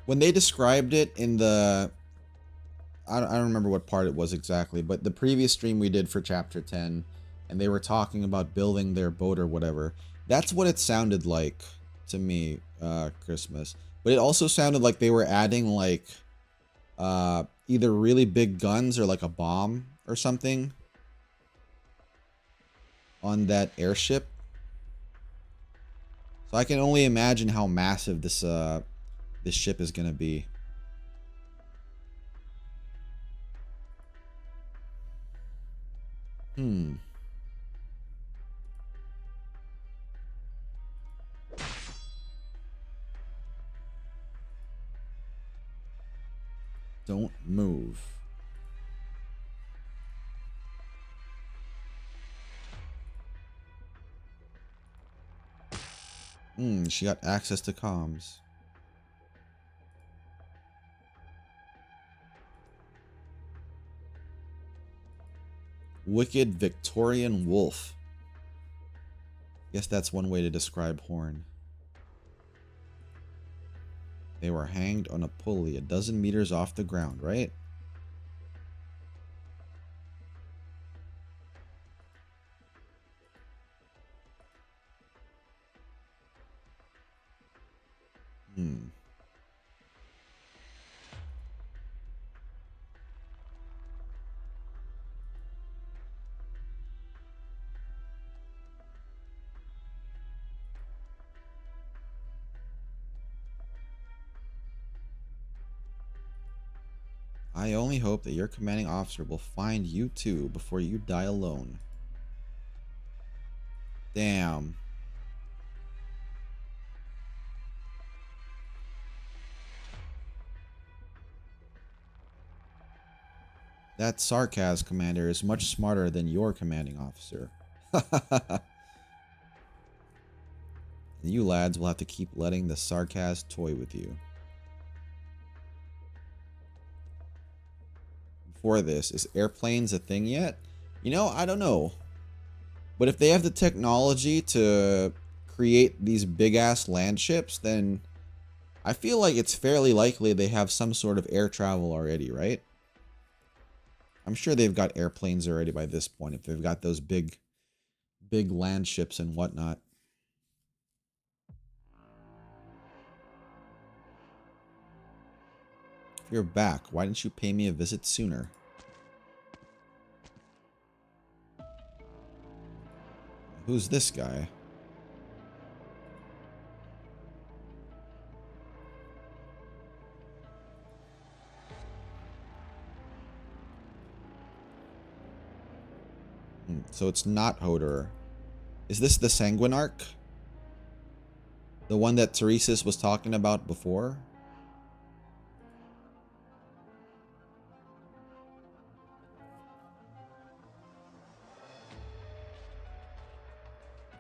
When they described it in the... I don't remember what part it was exactly, but the previous stream we did for Chapter 10, and they were talking about building their boat or whatever, that's what it sounded like to me, Christmas. But it also sounded like they were adding, like, either really big guns or, like, a bomb or something on that airship. So I can only imagine how massive this ship is gonna be. Don't move. She got access to comms. Wicked Victorian Wolf. Guess that's one way to describe Horn. They were hanged on a pulley a dozen meters off the ground, right? I only hope that your commanding officer will find you too before you die alone. Damn. That Sarkaz commander is much smarter than your commanding officer. And you lads will have to keep letting the Sarkaz toy with you. For this, is airplanes a thing yet? You know, I don't know. But if they have the technology to create these big-ass land ships, then I feel like it's fairly likely they have some sort of air travel already, right? I'm sure they've got airplanes already by this point, if they've got those big land ships and whatnot. you're back. Why didn't you pay me a visit sooner? Who's this guy? So it's not Hodor. Is this the Sanguinarch? The one that Teresis was talking about before?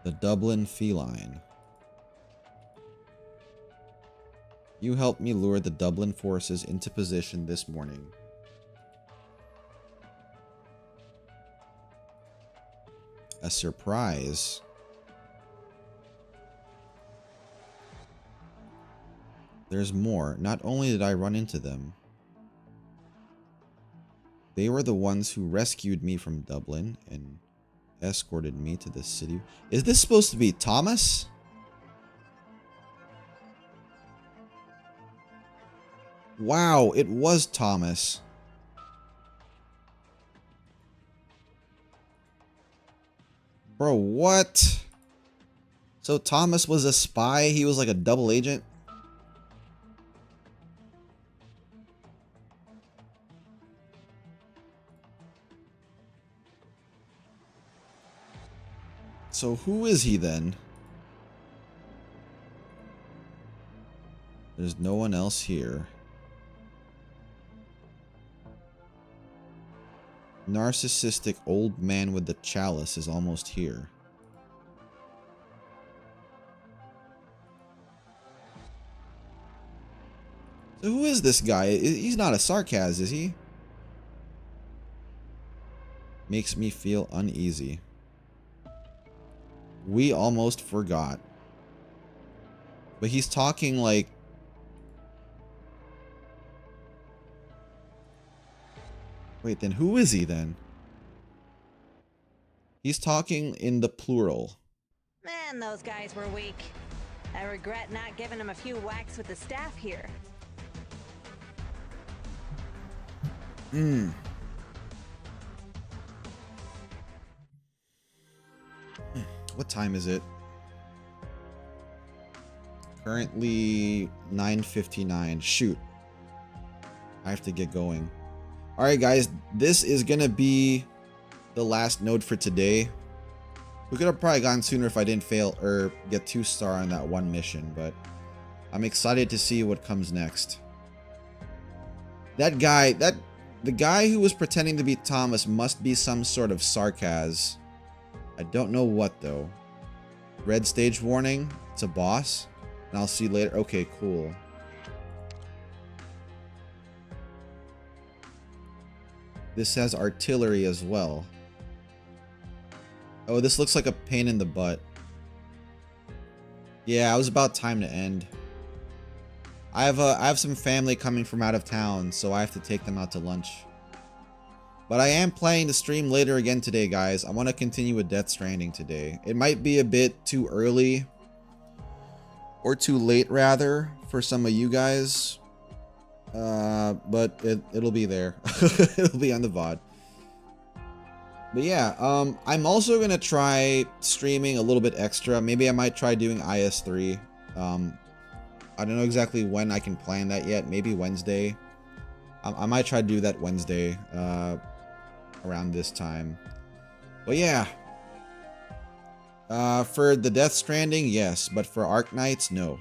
The Dublin Feline. You helped me lure the Dublin forces into position this morning. A surprise. There's more. Not only did I run into them, they were the ones who rescued me from Dublin and escorted me to the city. Is this supposed to be Thomas? Wow, it was Thomas. Bro, what? So Thomas was a spy? He was like a double agent? So who is he then? There's no one else here. Narcissistic old man with the chalice is almost here. So who is this guy? He's not a Sarkaz, is he? Makes me feel uneasy. We almost forgot. But he's talking like... Wait, then who is he then? He's talking in the plural. Man, those guys were weak. I regret not giving them a few whacks with the staff here. What time is it? Currently 9:59. Shoot. I have to get going. Alright guys, this is gonna be the last node for today. We could have probably gone sooner if I didn't fail or get 2-star on that one mission, but I'm excited to see what comes next. That guy, the guy who was pretending to be Thomas must be some sort of Sarkaz. I don't know what though. Red stage warning. It's a boss. And I'll see you later. Okay, cool. This has artillery as well. Oh, this looks like a pain in the butt. Yeah, it was about time to end. I have some family coming from out of town, so I have to take them out to lunch. But I am planning to stream later again today, guys. I want to continue with Death Stranding today. It might be a bit too early. Or too late, rather, for some of you guys. But it'll be there. It'll be on the VOD. But yeah, I'm also going to try streaming a little bit extra. Maybe I might try doing IS3. I don't know exactly when I can plan that yet. Maybe Wednesday. I might try to do that Wednesday. Around this time. But yeah. For the Death Stranding, yes. But for Arknights, no.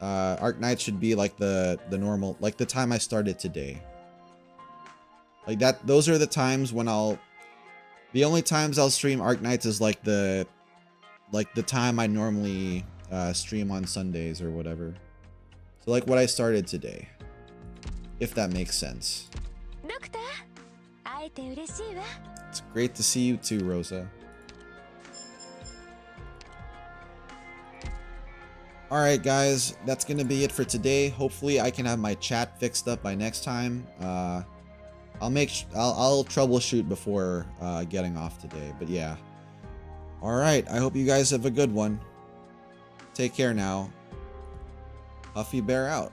Arknights should be like the normal, like the time I started today. Like that, those are the times when the only times I'll stream Arknights is like the time I normally stream on Sundays or whatever. So like what I started today. If that makes sense. It's great to see you too, Rosa. Alright guys, that's gonna be it for today. Hopefully I can have my chat fixed up by next time. I'll troubleshoot before getting off today, but yeah. Alright, I hope you guys have a good one. Take care now. Huffy Bear out.